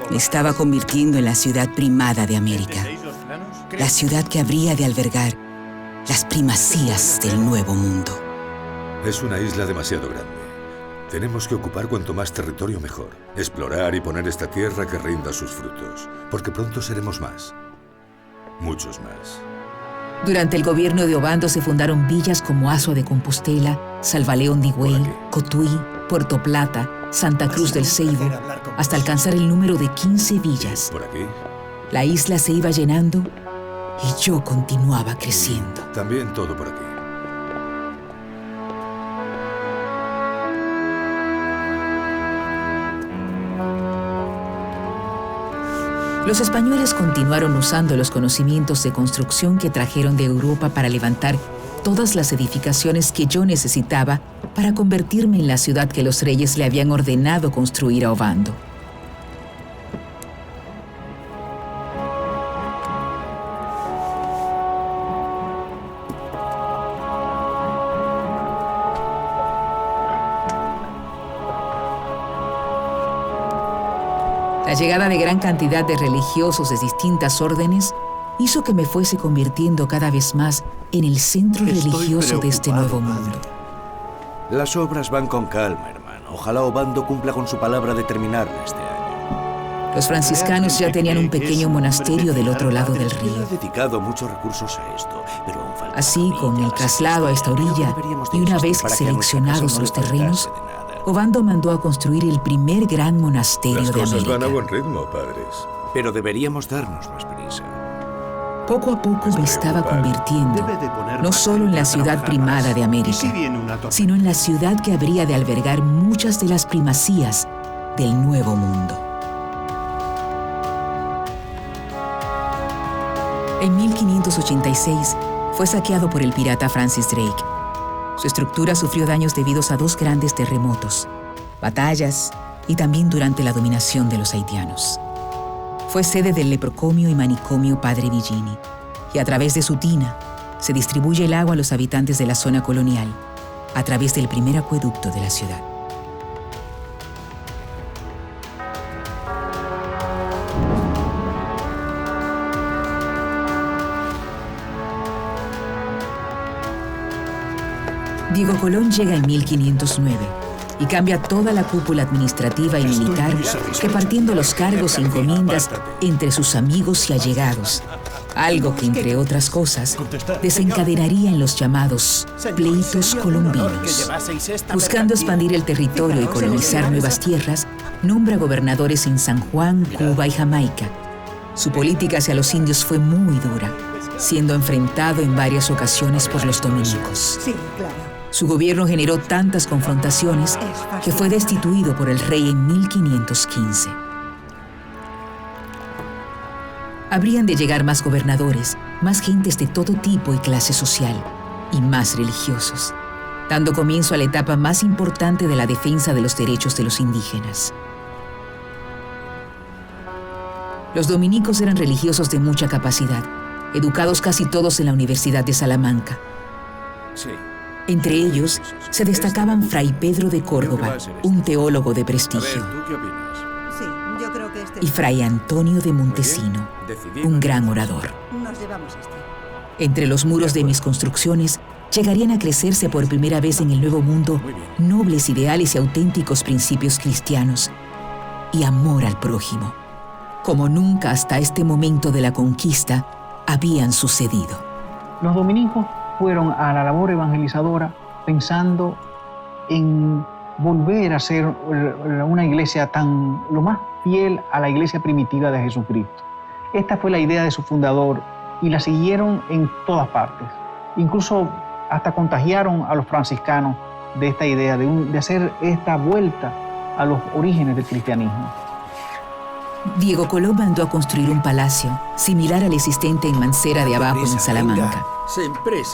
me estaba convirtiendo en la ciudad primada de América, la ciudad que habría de albergar las primacías del Nuevo Mundo. Es una isla demasiado grande. Tenemos que ocupar cuanto más territorio mejor, explorar y poner esta tierra que rinda sus frutos, porque pronto seremos más. Muchos más. Durante el gobierno de Obando se fundaron villas como Azua de Compostela, Salvaleón de Higüey, Cotuí, Puerto Plata, Santa Cruz del Ceibo, hasta alcanzar el número de 15 villas. ¿Por aquí? La isla se iba llenando y yo continuaba creciendo. También todo por aquí. Los españoles continuaron usando los conocimientos de construcción que trajeron de Europa para levantar todas las edificaciones que yo necesitaba para convertirme en la ciudad que los reyes le habían ordenado construir a Ovando. La llegada de gran cantidad de religiosos de distintas órdenes hizo que me fuese convirtiendo cada vez más en el centro religioso de este nuevo mundo. Las obras van con calma, hermano. Ojalá Ovando cumpla con su palabra de terminarla este año. Los franciscanos ya tenían un pequeño monasterio del otro lado del río. He dedicado muchos recursos a esto, pero aún falta. Así, con el traslado a esta orilla y una vez seleccionados los terrenos, Ovando mandó a construir el primer gran monasterio de América. Las cosas van a buen ritmo, padres. Pero deberíamos darnos más prisa. Poco a poco me estaba convirtiendo no solo en la ciudad primada de América, sino en la ciudad que habría de albergar muchas de las primacías del Nuevo Mundo. En 1586 fue saqueado por el pirata Francis Drake. Su estructura sufrió daños debidos a 2 grandes terremotos, batallas y también durante la dominación de los haitianos. Fue sede del leprocomio y manicomio Padre Villini, y a través de su tina se distribuye el agua a los habitantes de la zona colonial a través del primer acueducto de la ciudad. Diego Colón llega en 1509 y cambia toda la cúpula administrativa y militar, repartiendo los cargos y encomiendas entre sus amigos y allegados, algo que, entre otras cosas, desencadenaría en los llamados pleitos colombinos. Buscando expandir el territorio y colonizar nuevas tierras, nombra gobernadores en San Juan, Cuba y Jamaica. Su política hacia los indios fue muy dura, siendo enfrentado en varias ocasiones por los dominicos. Sí, claro. Su gobierno generó tantas confrontaciones que fue destituido por el rey en 1515. Habrían de llegar más gobernadores, más gentes de todo tipo y clase social, y más religiosos, dando comienzo a la etapa más importante de la defensa de los derechos de los indígenas. Los dominicos eran religiosos de mucha capacidad, educados casi todos en la Universidad de Salamanca. Entre ellos se destacaban Fray Pedro de Córdoba, un teólogo de prestigio, y Fray Antonio de Montesino, un gran orador. Entre los muros de mis construcciones llegarían a crecerse por primera vez en el Nuevo Mundo nobles ideales y auténticos principios cristianos y amor al prójimo, como nunca hasta este momento de la conquista habían sucedido. Los dominicos fueron a la labor evangelizadora pensando en volver a ser una iglesia lo más fiel a la iglesia primitiva de Jesucristo. Esta fue la idea de su fundador y la siguieron en todas partes. Incluso hasta contagiaron a los franciscanos de esta idea de hacer esta vuelta a los orígenes del cristianismo. Diego Colón mandó a construir un palacio similar al existente en Mancera de Abajo, en Salamanca.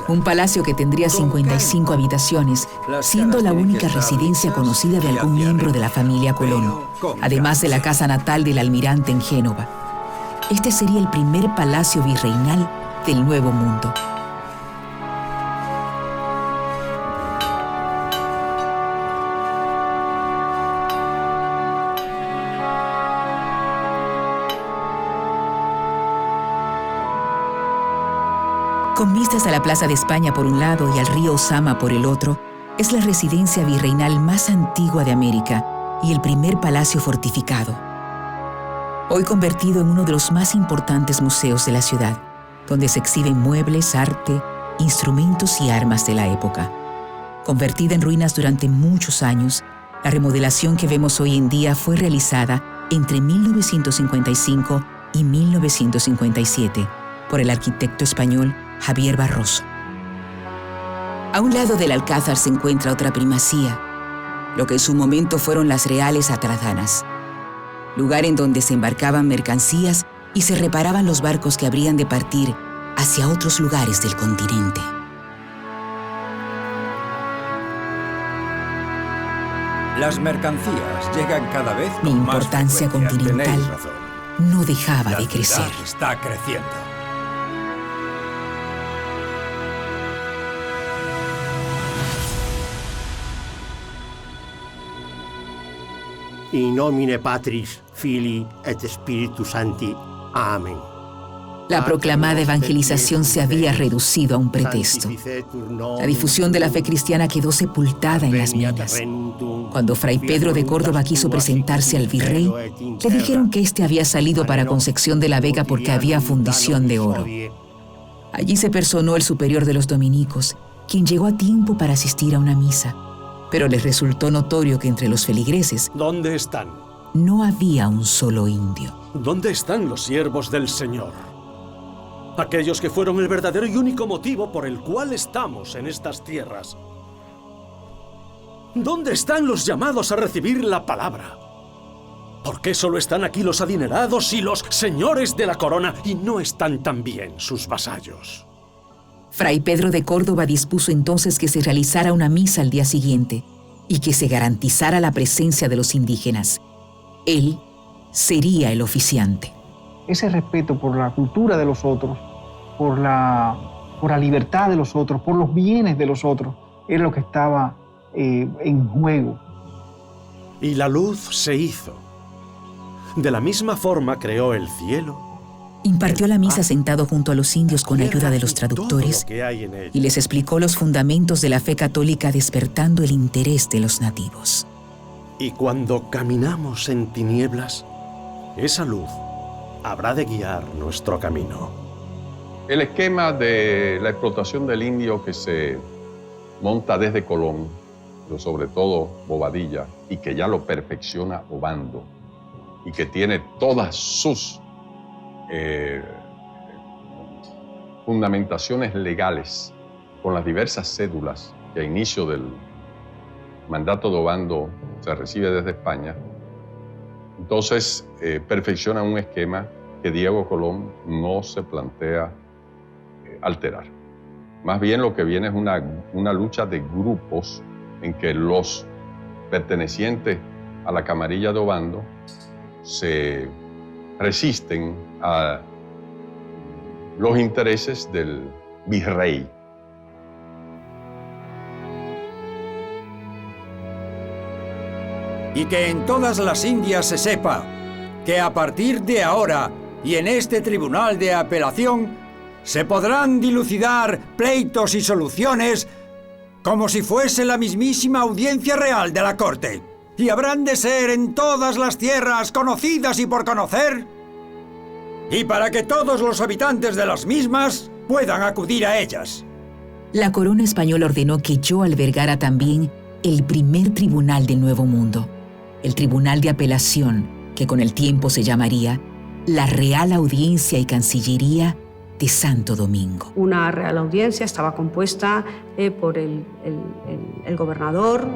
Un palacio que tendría 55 habitaciones, siendo la única residencia conocida de algún miembro de la familia Colón, además de la casa natal del almirante en Génova. Este sería el primer palacio virreinal del Nuevo Mundo. Con vistas a la Plaza de España por un lado y al río Osama por el otro, es la residencia virreinal más antigua de América y el primer palacio fortificado. Hoy convertido en uno de los más importantes museos de la ciudad, donde se exhiben muebles, arte, instrumentos y armas de la época. Convertida en ruinas durante muchos años, la remodelación que vemos hoy en día fue realizada entre 1955 y 1957, por el arquitecto español Javier Barroso. A un lado del Alcázar se encuentra otra primacía, lo que en su momento fueron las Reales Atradanas, lugar en donde se embarcaban mercancías y se reparaban los barcos que habrían de partir hacia otros lugares del continente. Las mercancías llegan cada vez con Mi importancia más frecuencia. continental Tenéis razón. no dejaba La de crecer. ciudad está creciendo. In nomine Patris, Filii et Spiritus Sancti. Amén. La proclamada evangelización se había reducido a un pretexto. La difusión de la fe cristiana quedó sepultada en las minas. Cuando Fray Pedro de Córdoba quiso presentarse al virrey, le dijeron que éste había salido para Concepción de la Vega porque había fundición de oro. Allí se personó el superior de los dominicos, quien llegó a tiempo para asistir a una misa. Pero les resultó notorio que entre los feligreses ¿Dónde están? no había un solo indio. ¿Dónde están los siervos del Señor? Aquellos que fueron el verdadero y único motivo por el cual estamos en estas tierras. ¿Dónde están los llamados a recibir la palabra? ¿Por qué solo están aquí los adinerados y los señores de la corona y no están también sus vasallos? Fray Pedro de Córdoba dispuso entonces que se realizara una misa al día siguiente y que se garantizara la presencia de los indígenas. Él sería el oficiante. Ese respeto por la cultura de los otros, por la libertad de los otros, por los bienes de los otros, era lo que estaba en juego. Y la luz se hizo. De la misma forma creó el cielo. Impartió la misa sentado junto a los indios con ayuda de los traductores y les explicó los fundamentos de la fe católica, despertando el interés de los nativos. Y cuando caminamos en tinieblas, esa luz habrá de guiar nuestro camino. El esquema de la explotación del indio que se monta desde Colón, pero sobre todo Bobadilla, y que ya lo perfecciona Obando, y que tiene todas sus fundamentaciones legales con las diversas cédulas que a inicio del mandato de Obando se recibe desde España. Entonces perfecciona un esquema que Diego Colón no se plantea alterar. Más bien lo que viene es una lucha de grupos en que los pertenecientes a la camarilla de Obando se resisten a los intereses del virrey. Y que en todas las Indias se sepa que a partir de ahora y en este tribunal de apelación se podrán dilucidar pleitos y soluciones como si fuese la mismísima audiencia real de la corte. Y habrán de ser en todas las tierras conocidas y por conocer, y para que todos los habitantes de las mismas puedan acudir a ellas. La corona española ordenó que yo albergara también el primer tribunal del Nuevo Mundo, el Tribunal de Apelación, que con el tiempo se llamaría la Real Audiencia y Cancillería de Santo Domingo. Una Real Audiencia estaba compuesta por el gobernador,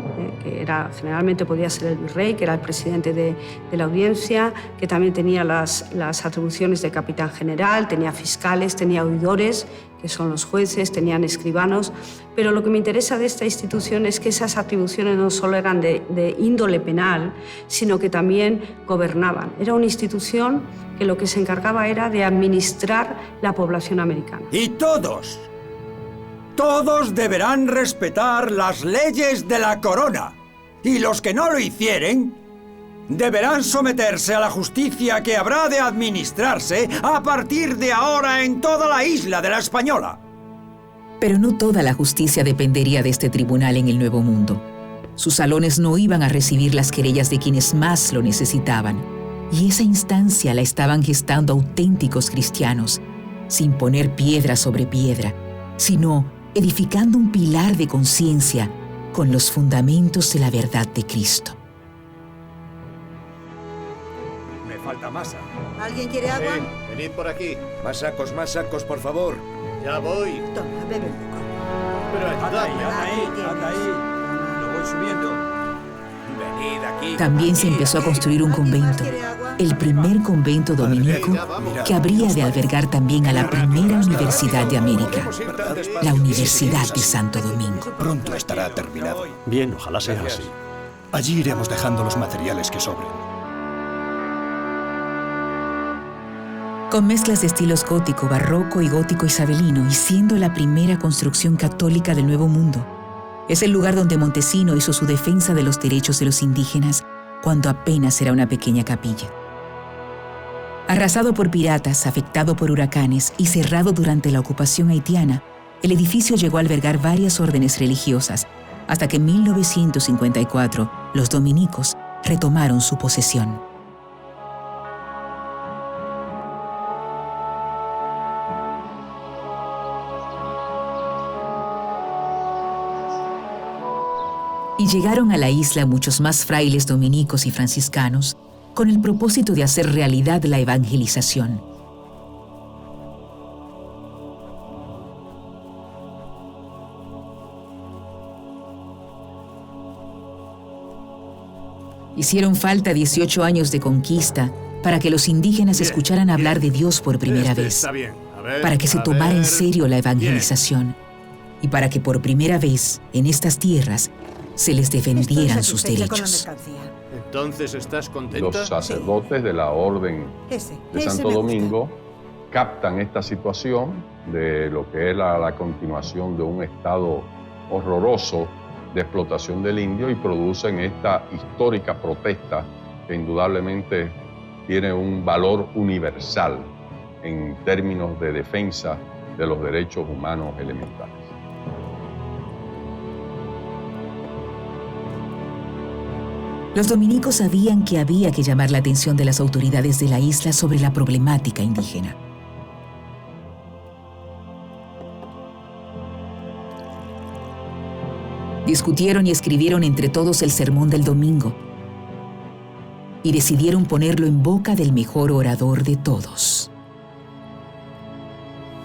que era, generalmente podía ser el virrey, que era el presidente de la audiencia, que también tenía las atribuciones de capitán general, tenía fiscales, tenía oidores, que son los jueces, tenían escribanos, pero lo que me interesa de esta institución es que esas atribuciones no solo eran de índole penal, sino que también gobernaban. Era una institución que lo que se encargaba era de administrar la población americana. Y todos deberán respetar las leyes de la corona, y los que no lo hicieren deberán someterse a la justicia que habrá de administrarse a partir de ahora en toda la isla de la Española. Pero no toda la justicia dependería de este tribunal en el Nuevo Mundo. Sus salones no iban a recibir las querellas de quienes más lo necesitaban, y esa instancia la estaban gestando auténticos cristianos, sin poner piedra sobre piedra, sino edificando un pilar de conciencia con los fundamentos de la verdad de Cristo. Me falta masa. ¿Alguien quiere agua? Sí, venid por aquí. Más sacos, por favor. Ya voy. Toma, bebe un poco. Pero ayudadme. Anda ahí. Lo voy subiendo. Venid aquí. También se empezó a construir un convento, el primer convento dominico que habría de albergar también a la primera universidad de América, la Universidad de Santo Domingo. Pronto estará terminado. Bien, ojalá sea así. Allí iremos dejando los materiales que sobren. Con mezclas de estilos gótico, barroco y gótico isabelino, y siendo la primera construcción católica del Nuevo Mundo, es el lugar donde Montesino hizo su defensa de los derechos de los indígenas cuando apenas era una pequeña capilla. Arrasado por piratas, afectado por huracanes y cerrado durante la ocupación haitiana, el edificio llegó a albergar varias órdenes religiosas, hasta que en 1954 los dominicos retomaron su posesión. Y llegaron a la isla muchos más frailes dominicos y franciscanos con el propósito de hacer realidad la evangelización. Hicieron falta 18 años de conquista para que los indígenas escucharan hablar de Dios por primera vez, para que se tomara en serio la evangelización y para que por primera vez en estas tierras se les defendieran sus derechos. Entonces, ¿estás contenta? Los sacerdotes de la Orden de Santo Domingo captan esta situación de lo que es la continuación de un estado horroroso de explotación del indio y producen esta histórica protesta que indudablemente tiene un valor universal en términos de defensa de los derechos humanos elementales. Los dominicos sabían que había que llamar la atención de las autoridades de la isla sobre la problemática indígena. Discutieron y escribieron entre todos el Sermón del Domingo y decidieron ponerlo en boca del mejor orador de todos.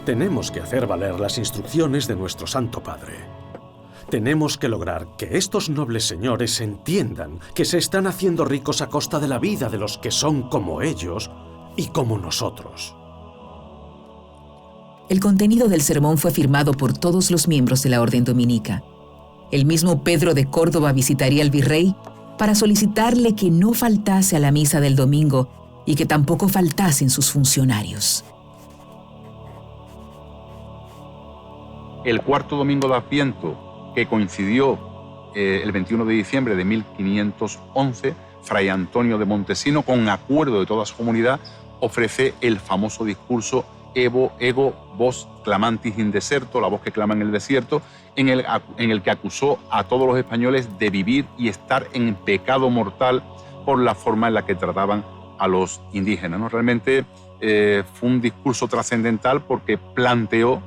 Tenemos que hacer valer las instrucciones de nuestro Santo Padre. Tenemos que lograr que estos nobles señores entiendan que se están haciendo ricos a costa de la vida de los que son como ellos y como nosotros. El contenido del sermón fue firmado por todos los miembros de la Orden Dominica. El mismo Pedro de Córdoba visitaría al virrey para solicitarle que no faltase a la misa del domingo y que tampoco faltasen sus funcionarios. El cuarto domingo de Adviento, que coincidió el 21 de diciembre de 1511, Fray Antonio de Montesino, con acuerdo de toda su comunidad, ofrece el famoso discurso Evo, ego, vos clamantis in deserto, la voz que clama en el desierto, en el que acusó a todos los españoles de vivir y estar en pecado mortal por la forma en la que trataban a los indígenas, ¿no? Realmente fue un discurso trascendental porque planteó,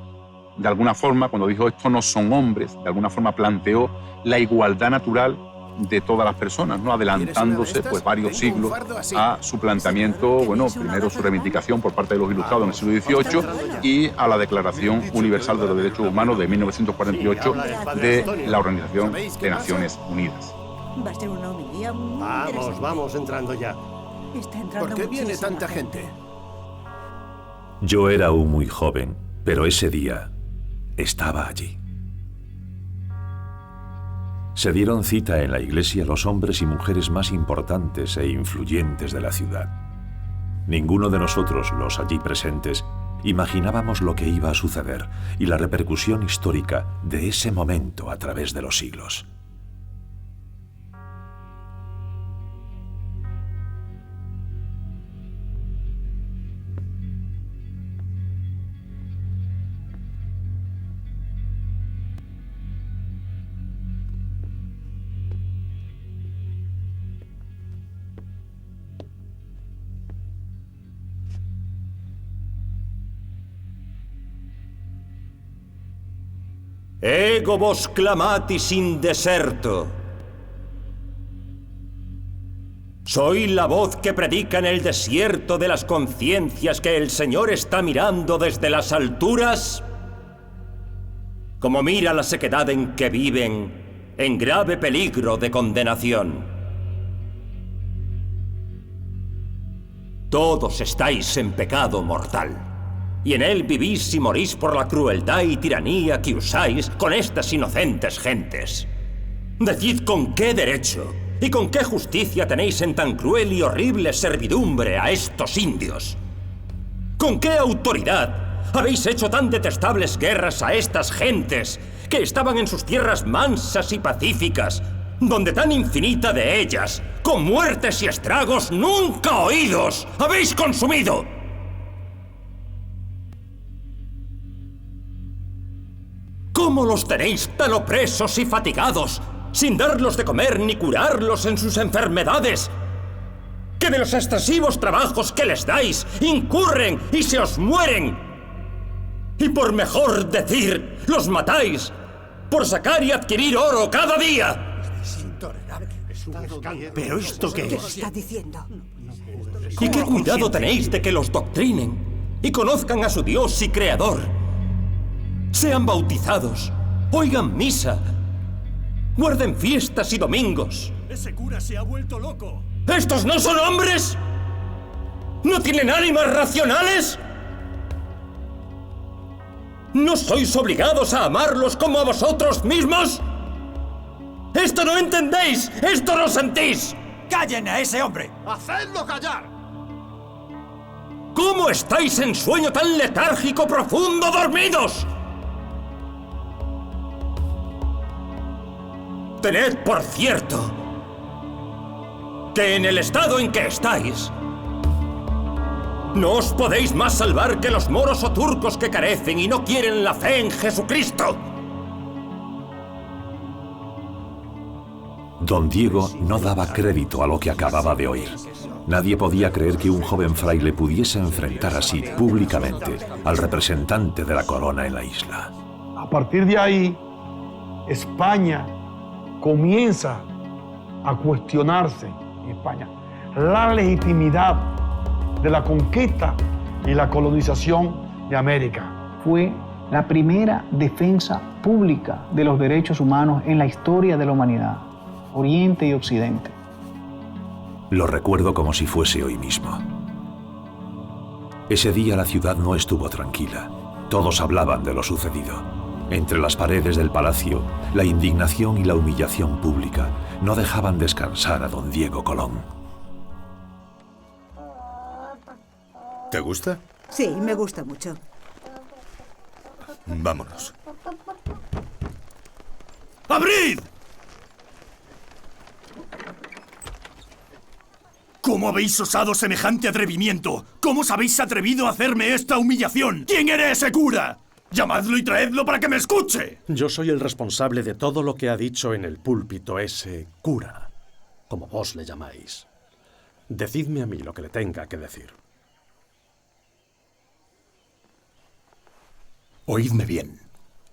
de alguna forma, cuando dijo esto no son hombres, de alguna forma planteó la igualdad natural de todas las personas, ¿no? Adelantándose pues varios siglos a su planteamiento, bueno, primero su reivindicación por parte de los ilustrados en el siglo XVIII y a la Declaración Universal de los Derechos Humanos de 1948 de la Organización de Naciones Unidas. Va a ser una homilía muy interesante. Vamos entrando ya. Está entrando ¿Por qué viene muchísima tanta gente? Yo era aún muy joven, pero ese día estaba allí. Se dieron cita en la iglesia los hombres y mujeres más importantes e influyentes de la ciudad. Ninguno de nosotros, los allí presentes, imaginábamos lo que iba a suceder y la repercusión histórica de ese momento a través de los siglos. Ego vos clamatis in deserto. ¿Soy la voz que predica en el desierto de las conciencias que el Señor está mirando desde las alturas? Como mira la sequedad en que viven, en grave peligro de condenación. Todos estáis en pecado mortal, y en él vivís y morís por la crueldad y tiranía que usáis con estas inocentes gentes. Decid con qué derecho y con qué justicia tenéis en tan cruel y horrible servidumbre a estos indios. ¿Con qué autoridad habéis hecho tan detestables guerras a estas gentes que estaban en sus tierras mansas y pacíficas, donde tan infinita de ellas, con muertes y estragos nunca oídos, habéis consumido? ¿Cómo los tenéis tan opresos y fatigados, sin darlos de comer ni curarlos en sus enfermedades, que de los excesivos trabajos que les dais incurren y se os mueren? Y por mejor decir, los matáis por sacar y adquirir oro cada día. ¿Pero esto qué es? ¿Qué está diciendo? ¿Y qué cuidado tenéis de que los doctrinen y conozcan a su Dios y Creador? Sean bautizados, oigan misa, guarden fiestas y domingos. Ese cura se ha vuelto loco. ¿Estos no son hombres? ¿No tienen ánimas racionales? ¿No sois obligados a amarlos como a vosotros mismos? ¡Esto no entendéis! ¡Esto no sentís! ¡Callen a ese hombre! ¡Hacedlo callar! ¿Cómo estáis en sueño tan letárgico, profundo, dormidos? Tened por cierto que en el estado en que estáis, no os podéis más salvar que los moros o turcos que carecen y no quieren la fe en Jesucristo. Don Diego no daba crédito a lo que acababa de oír. Nadie podía creer que un joven fraile pudiese enfrentar así públicamente al representante de la corona en la isla. A partir de ahí, España comienza a cuestionarse, en España, la legitimidad de la conquista y la colonización de América. Fue la primera defensa pública de los derechos humanos en la historia de la humanidad, Oriente y Occidente. Lo recuerdo como si fuese hoy mismo. Ese día la ciudad no estuvo tranquila. Todos hablaban de lo sucedido. Entre las paredes del palacio, la indignación y la humillación pública no dejaban descansar a don Diego Colón. ¿Te gusta? Sí, me gusta mucho. Vámonos. ¡Abrid! ¿Cómo habéis osado semejante atrevimiento? ¿Cómo os habéis atrevido a hacerme esta humillación? ¿Quién era ese cura? ¡Llamadlo y traedlo para que me escuche! Yo soy el responsable de todo lo que ha dicho en el púlpito ese cura, como vos le llamáis. Decidme a mí lo que le tenga que decir. Oídme bien.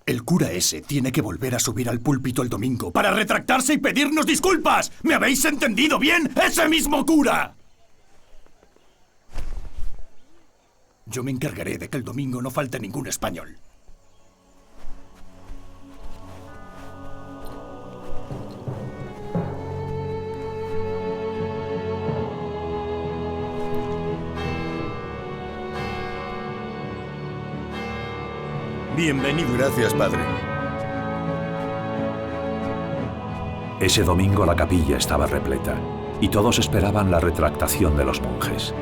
El cura ese tiene que volver a subir al púlpito el domingo para retractarse y pedirnos disculpas. ¿Me habéis entendido bien? ¡Ese mismo cura! Yo me encargaré de que el domingo no falte ningún español. Bienvenido. Gracias, padre. Ese domingo la capilla estaba repleta y todos esperaban la retractación de los monjes.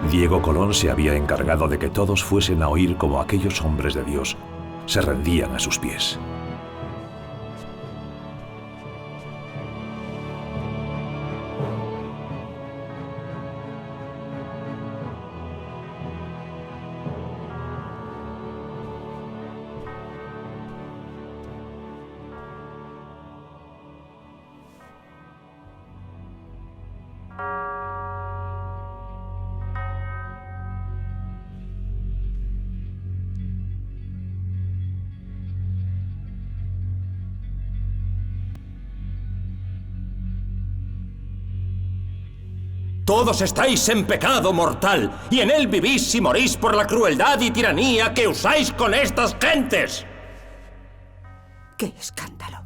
Diego Colón se había encargado de que todos fuesen a oír cómo aquellos hombres de Dios se rendían a sus pies. Todos estáis en pecado mortal, y en él vivís y morís por la crueldad y tiranía que usáis con estas gentes. ¡Qué escándalo!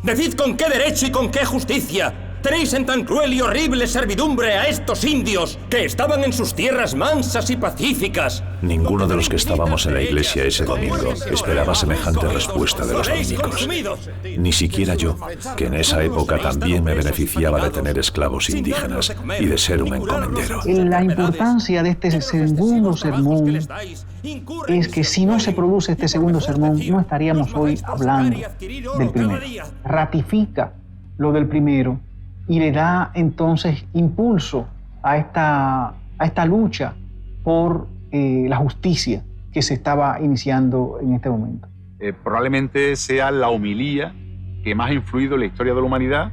Decid con qué derecho y con qué justicia tenéis en tan cruel y horrible servidumbre a estos indios que estaban en sus tierras mansas y pacíficas. Ninguno de los que estábamos en la iglesia ese domingo esperaba semejante respuesta de los dominicos. Ni siquiera yo, que en esa época también me beneficiaba de tener esclavos indígenas y de ser un encomendero. La importancia de este segundo sermón es que si no se produce este segundo sermón, no estaríamos hoy hablando del primero. Ratifica lo del primero y le da entonces impulso a esta lucha por la justicia que se estaba iniciando en este momento. Probablemente sea la homilía que más ha influido en la historia de la humanidad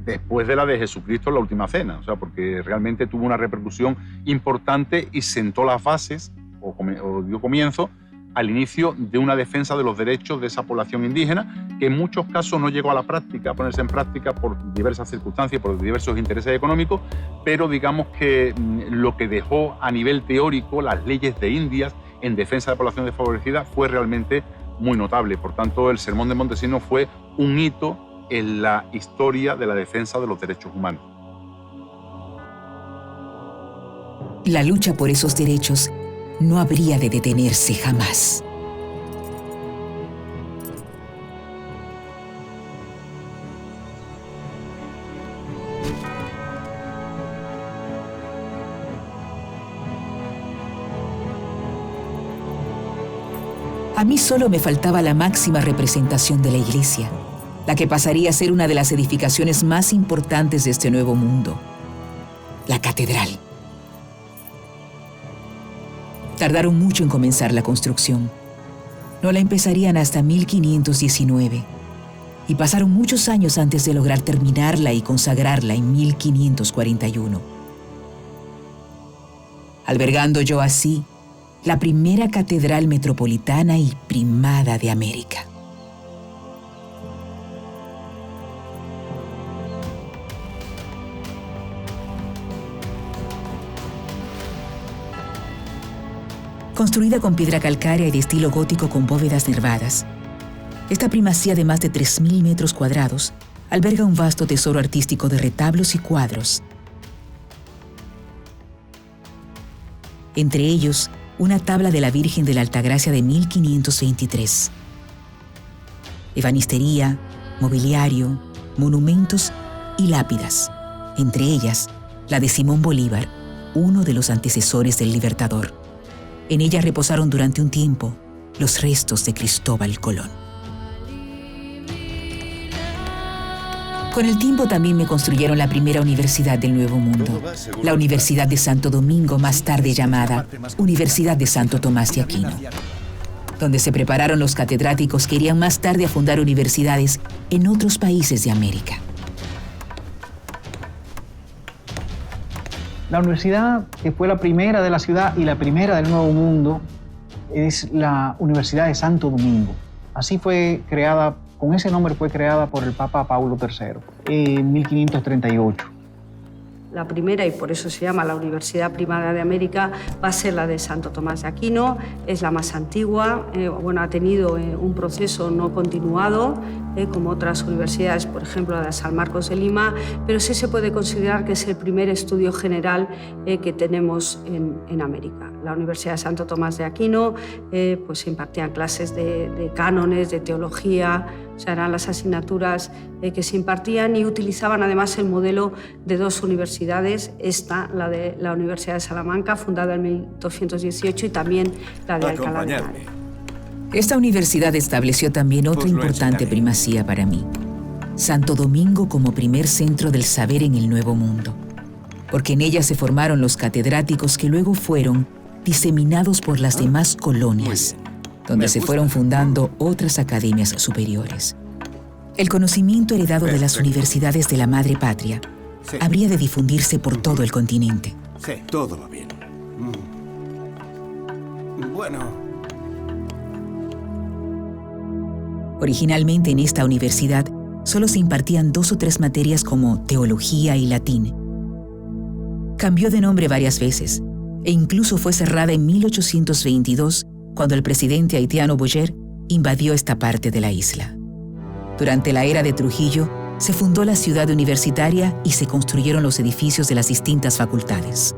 después de la de Jesucristo en la Última Cena, o sea, porque realmente tuvo una repercusión importante y sentó las bases o dio comienzo al inicio de una defensa de los derechos de esa población indígena, que en muchos casos no llegó a la práctica, a ponerse en práctica por diversas circunstancias, por diversos intereses económicos, pero digamos que lo que dejó a nivel teórico las leyes de Indias en defensa de la población desfavorecida fue realmente muy notable. Por tanto, el Sermón de Montesinos fue un hito en la historia de la defensa de los derechos humanos. La lucha por esos derechos no habría de detenerse jamás. A mí solo me faltaba la máxima representación de la iglesia, la que pasaría a ser una de las edificaciones más importantes de este nuevo mundo, la catedral. Tardaron mucho en comenzar la construcción. No la empezarían hasta 1519 y pasaron muchos años antes de lograr terminarla y consagrarla en 1541. Albergando yo así la primera catedral metropolitana y primada de América. Construida con piedra calcárea y de estilo gótico con bóvedas nervadas, esta primacía de más de 3.000 metros cuadrados alberga un vasto tesoro artístico de retablos y cuadros. Entre ellos, una tabla de la Virgen de la Altagracia de 1523. Ebanistería, mobiliario, monumentos y lápidas, entre ellas la de Simón Bolívar, uno de los antecesores del Libertador. En ella reposaron durante un tiempo los restos de Cristóbal Colón. Con el tiempo también me construyeron la primera universidad del Nuevo Mundo, la Universidad de Santo Domingo, más tarde llamada Universidad de Santo Tomás de Aquino, donde se prepararon los catedráticos que irían más tarde a fundar universidades en otros países de América. La universidad, que fue la primera de la ciudad y la primera del Nuevo Mundo, es la Universidad de Santo Domingo. Así fue creada, con ese nombre fue creada por el Papa Paulo III en 1538. La primera, y por eso se llama la Universidad Primada de América, va a ser la de Santo Tomás de Aquino. Es la más antigua, ha tenido un proceso no continuado, como otras universidades, por ejemplo la de San Marcos de Lima, pero sí se puede considerar que es el primer estudio general que tenemos en América. La Universidad de Santo Tomás de Aquino se impartían clases de cánones, de teología, o sea, eran las asignaturas que se impartían y utilizaban además el modelo de dos universidades, esta, la de la Universidad de Salamanca, fundada en 1218, y también la de Alcalá de Henares. Esta universidad estableció también otra importante primacía para mí: Santo Domingo como primer centro del saber en el Nuevo Mundo, porque en ella se formaron los catedráticos que luego fueron diseminados por las demás colonias, donde se fueron fundando otras academias superiores. El conocimiento heredado de las universidades de la madre patria habría de difundirse por todo el continente. Sí, todo va bien. Bueno. Originalmente en esta universidad solo se impartían 2 o 3 materias como teología y latín. Cambió de nombre varias veces e incluso fue cerrada en 1822 cuando el presidente haitiano Boyer invadió esta parte de la isla. Durante la era de Trujillo, se fundó la ciudad universitaria y se construyeron los edificios de las distintas facultades.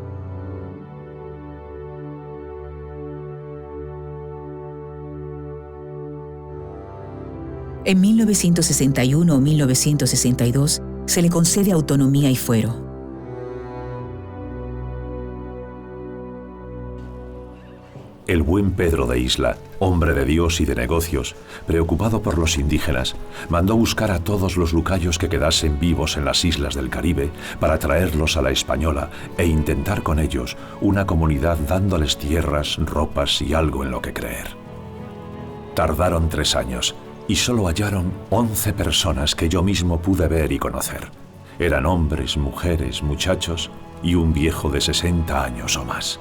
En 1961 o 1962 se le concede autonomía y fuero. El buen Pedro de Isla, hombre de Dios y de negocios, preocupado por los indígenas, mandó buscar a todos los lucayos que quedasen vivos en las islas del Caribe para traerlos a la Española e intentar con ellos una comunidad dándoles tierras, ropas y algo en lo que creer. Tardaron 3 años y solo hallaron 11 personas que yo mismo pude ver y conocer. Eran hombres, mujeres, muchachos y un viejo de 60 años o más.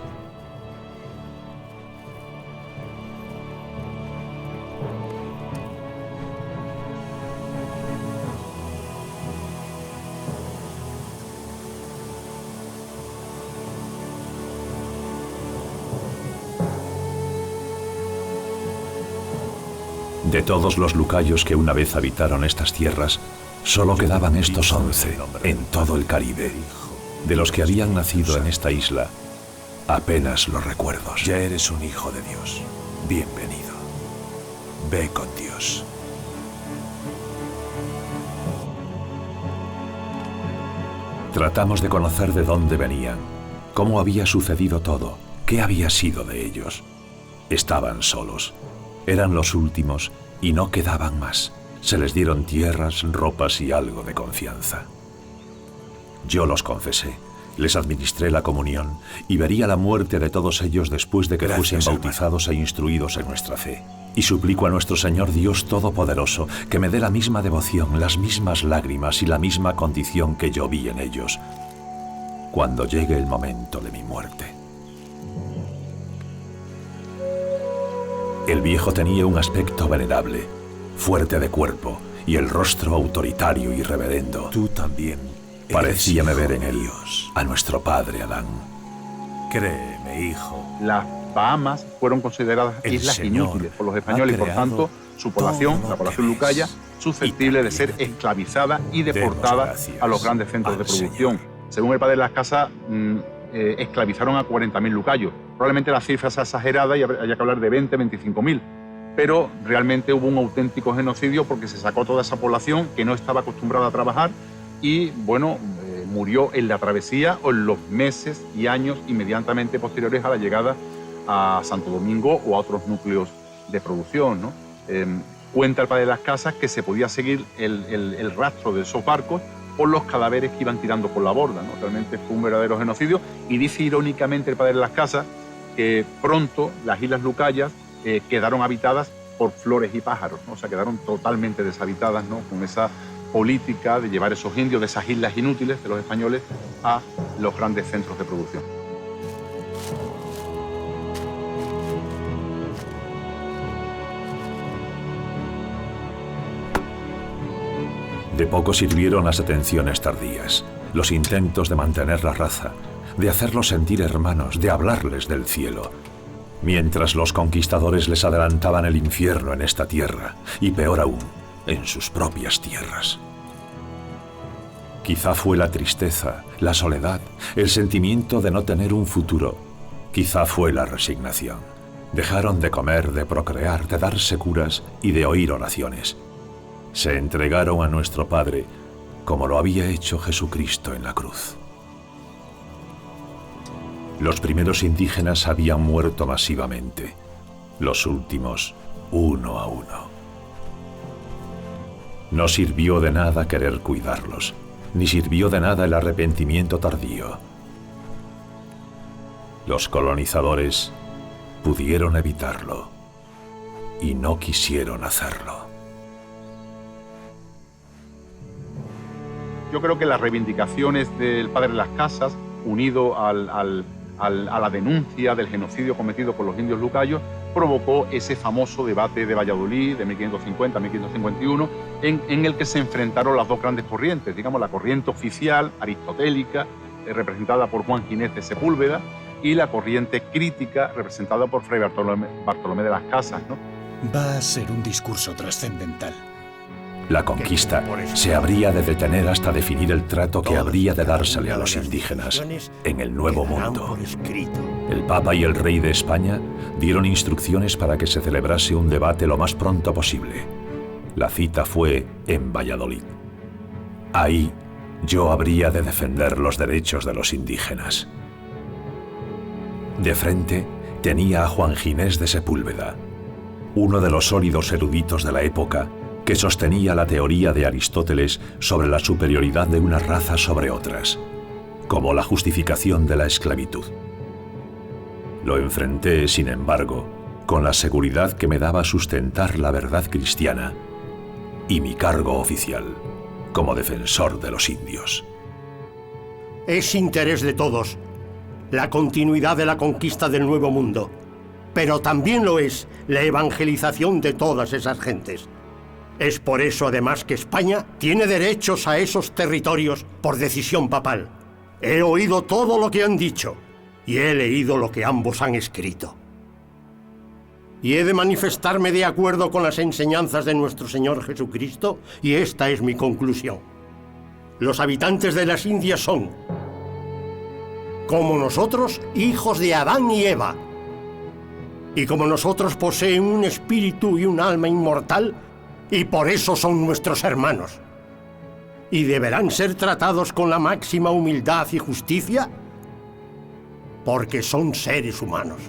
De todos los lucayos que una vez habitaron estas tierras, solo quedaban estos 11 en todo el Caribe. De los que habían nacido en esta isla, apenas los recuerdos. Ya eres un hijo de Dios. Bienvenido. Ve con Dios. Tratamos de conocer de dónde venían, cómo había sucedido todo, qué había sido de ellos. Estaban solos. Eran los últimos y no quedaban más. Se les dieron tierras, ropas y algo de confianza. Yo los confesé, les administré la comunión y vería la muerte de todos ellos después de que fuesen bautizados e instruidos en nuestra fe. Y suplico a nuestro Señor Dios Todopoderoso que me dé la misma devoción, las mismas lágrimas y la misma condición que yo vi en ellos cuando llegue el momento de mi muerte. El viejo tenía un aspecto venerable, fuerte de cuerpo y el rostro autoritario y reverendo. Tú también parecíame ver en él a nuestro padre Adán. Créeme, hijo. Las Bahamas fueron consideradas islas inútiles por los españoles y por tanto su población, la población lucaya, susceptible de ser esclavizada y deportada a los grandes centros de producción. Según el padre de las Casas, esclavizaron a 40.000 lucayos. Probablemente la cifra sea exagerada y haya que hablar de 20, 25.000. Pero realmente hubo un auténtico genocidio porque se sacó toda esa población que no estaba acostumbrada a trabajar y, bueno, murió en la travesía o en los meses y años inmediatamente posteriores a la llegada a Santo Domingo o a otros núcleos de producción, ¿no? Cuenta el padre de las Casas que se podía seguir el rastro de esos barcos por los cadáveres que iban tirando por la borda, ¿no? Realmente fue un verdadero genocidio y dice irónicamente el padre de las Casas que pronto las islas lucayas quedaron habitadas por flores y pájaros, ¿no? O sea, quedaron totalmente deshabitadas, ¿no? Con esa política de llevar esos indios de esas islas inútiles de los españoles a los grandes centros de producción. De poco sirvieron las atenciones tardías, los intentos de mantener la raza, de hacerlos sentir hermanos, de hablarles del cielo, mientras los conquistadores les adelantaban el infierno en esta tierra, y peor aún, en sus propias tierras. Quizá fue la tristeza, la soledad, el sentimiento de no tener un futuro. Quizá fue la resignación. Dejaron de comer, de procrear, de darse curas y de oír oraciones. Se entregaron a nuestro Padre, como lo había hecho Jesucristo en la cruz. Los primeros indígenas habían muerto masivamente, los últimos, uno a uno. No sirvió de nada querer cuidarlos, ni sirvió de nada el arrepentimiento tardío. Los colonizadores pudieron evitarlo y no quisieron hacerlo. Yo creo que las reivindicaciones del padre de las Casas, unido a la denuncia del genocidio cometido por los indios lucayos, provocó ese famoso debate de Valladolid de 1550-1551, en el que se enfrentaron las dos grandes corrientes, digamos, la corriente oficial, aristotélica, representada por Juan Ginés de Sepúlveda, y la corriente crítica, representada por Fray Bartolomé de las Casas, ¿no? Va a ser un discurso trascendental. La conquista se habría de detener hasta definir el trato que habría de dársele a los indígenas en el Nuevo Mundo. El Papa y el Rey de España dieron instrucciones para que se celebrase un debate lo más pronto posible. La cita fue en Valladolid. Ahí yo habría de defender los derechos de los indígenas. De frente tenía a Juan Ginés de Sepúlveda, uno de los sólidos eruditos de la época que sostenía la teoría de Aristóteles sobre la superioridad de unas razas sobre otras, como la justificación de la esclavitud. Lo enfrenté, sin embargo, con la seguridad que me daba sustentar la verdad cristiana y mi cargo oficial como defensor de los indios. Es interés de todos la continuidad de la conquista del Nuevo Mundo, pero también lo es la evangelización de todas esas gentes. Es por eso, además, que España tiene derechos a esos territorios por decisión papal. He oído todo lo que han dicho y he leído lo que ambos han escrito. Y he de manifestarme de acuerdo con las enseñanzas de nuestro Señor Jesucristo, y esta es mi conclusión. Los habitantes de las Indias son, como nosotros, hijos de Adán y Eva. Y como nosotros poseen un espíritu y un alma inmortal, y por eso son nuestros hermanos. Y deberán ser tratados con la máxima humildad y justicia, porque son seres humanos.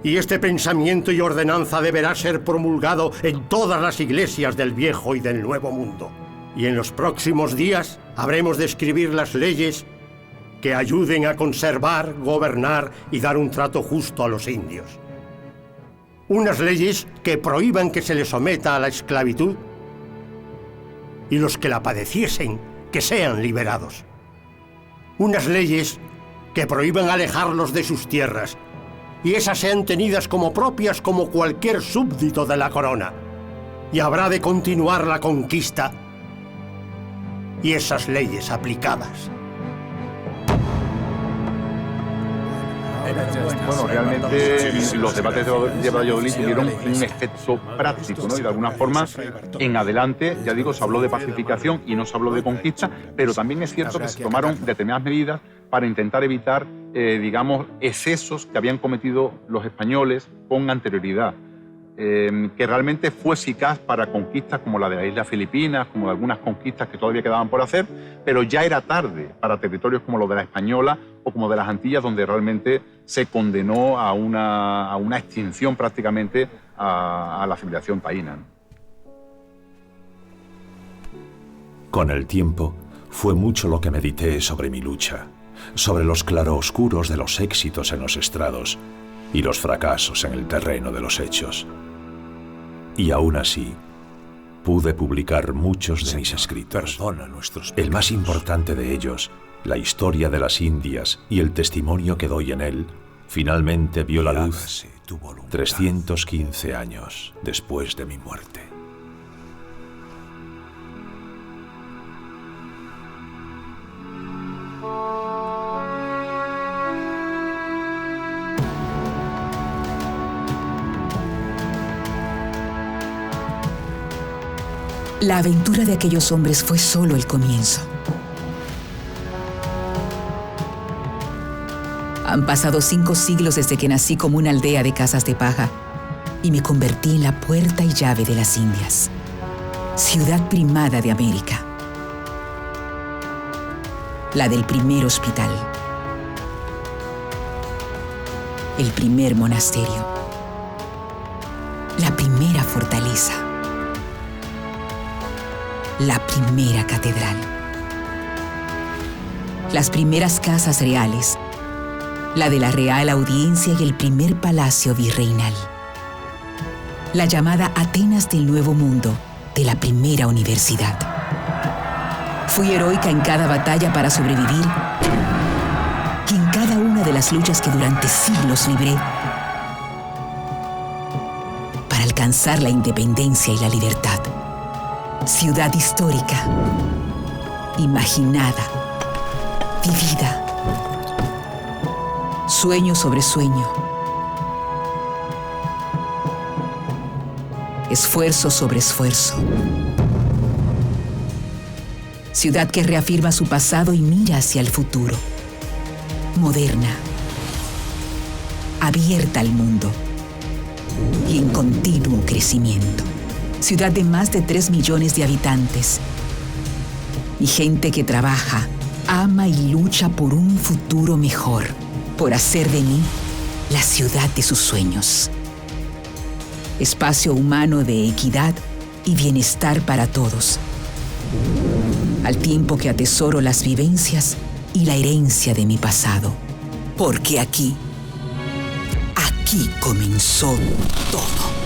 Y este pensamiento y ordenanza deberá ser promulgado en todas las iglesias del Viejo y del Nuevo Mundo. Y en los próximos días habremos de escribir las leyes que ayuden a conservar, gobernar y dar un trato justo a los indios. Unas leyes que prohíban que se les someta a la esclavitud y los que la padeciesen que sean liberados. Unas leyes que prohíban alejarlos de sus tierras y esas sean tenidas como propias como cualquier súbdito de la corona. Y habrá de continuar la conquista y esas leyes aplicadas. Bueno, realmente los debates de Valladolid tuvieron un efecto práctico, ¿no? Y de alguna forma, en adelante, ya digo, se habló de pacificación y no se habló de conquista, pero también es cierto que se tomaron determinadas medidas para intentar evitar, digamos, excesos que habían cometido los españoles con anterioridad, que realmente fue eficaz para conquistas como la de las Islas Filipinas, como de algunas conquistas que todavía quedaban por hacer, pero ya era tarde para territorios como los de la Española o como de las Antillas, donde realmente se condenó a una extinción prácticamente a la civilización taína. Con el tiempo, fue mucho lo que medité sobre mi lucha, sobre los claroscuros de los éxitos en los estrados y los fracasos en el terreno de los hechos. Y aún así, pude publicar muchos de mis escritos. El más importante de ellos, la historia de las Indias y el testimonio que doy en él, finalmente vio la luz 315 años después de mi muerte. La aventura de aquellos hombres fue solo el comienzo. Han pasado 5 siglos desde que nací como una aldea de casas de paja y me convertí en la puerta y llave de las Indias, ciudad primada de América, la del primer hospital, el primer monasterio, la primera fortaleza, la primera catedral, las primeras casas reales, la de la Real Audiencia y el primer palacio virreinal, la llamada Atenas del Nuevo Mundo de la primera universidad. Fui heroica en cada batalla para sobrevivir y en cada una de las luchas que durante siglos libré. alcanzar la independencia y la libertad. Ciudad histórica, imaginada, vivida. Sueño sobre sueño. Esfuerzo sobre esfuerzo. Ciudad que reafirma su pasado y mira hacia el futuro. Moderna, abierta al mundo y en continuo crecimiento. Ciudad de más de 3 millones de habitantes y gente que trabaja, ama y lucha por un futuro mejor, por hacer de mí la ciudad de sus sueños. Espacio humano de equidad y bienestar para todos, al tiempo que atesoro las vivencias y la herencia de mi pasado, porque aquí comenzó todo.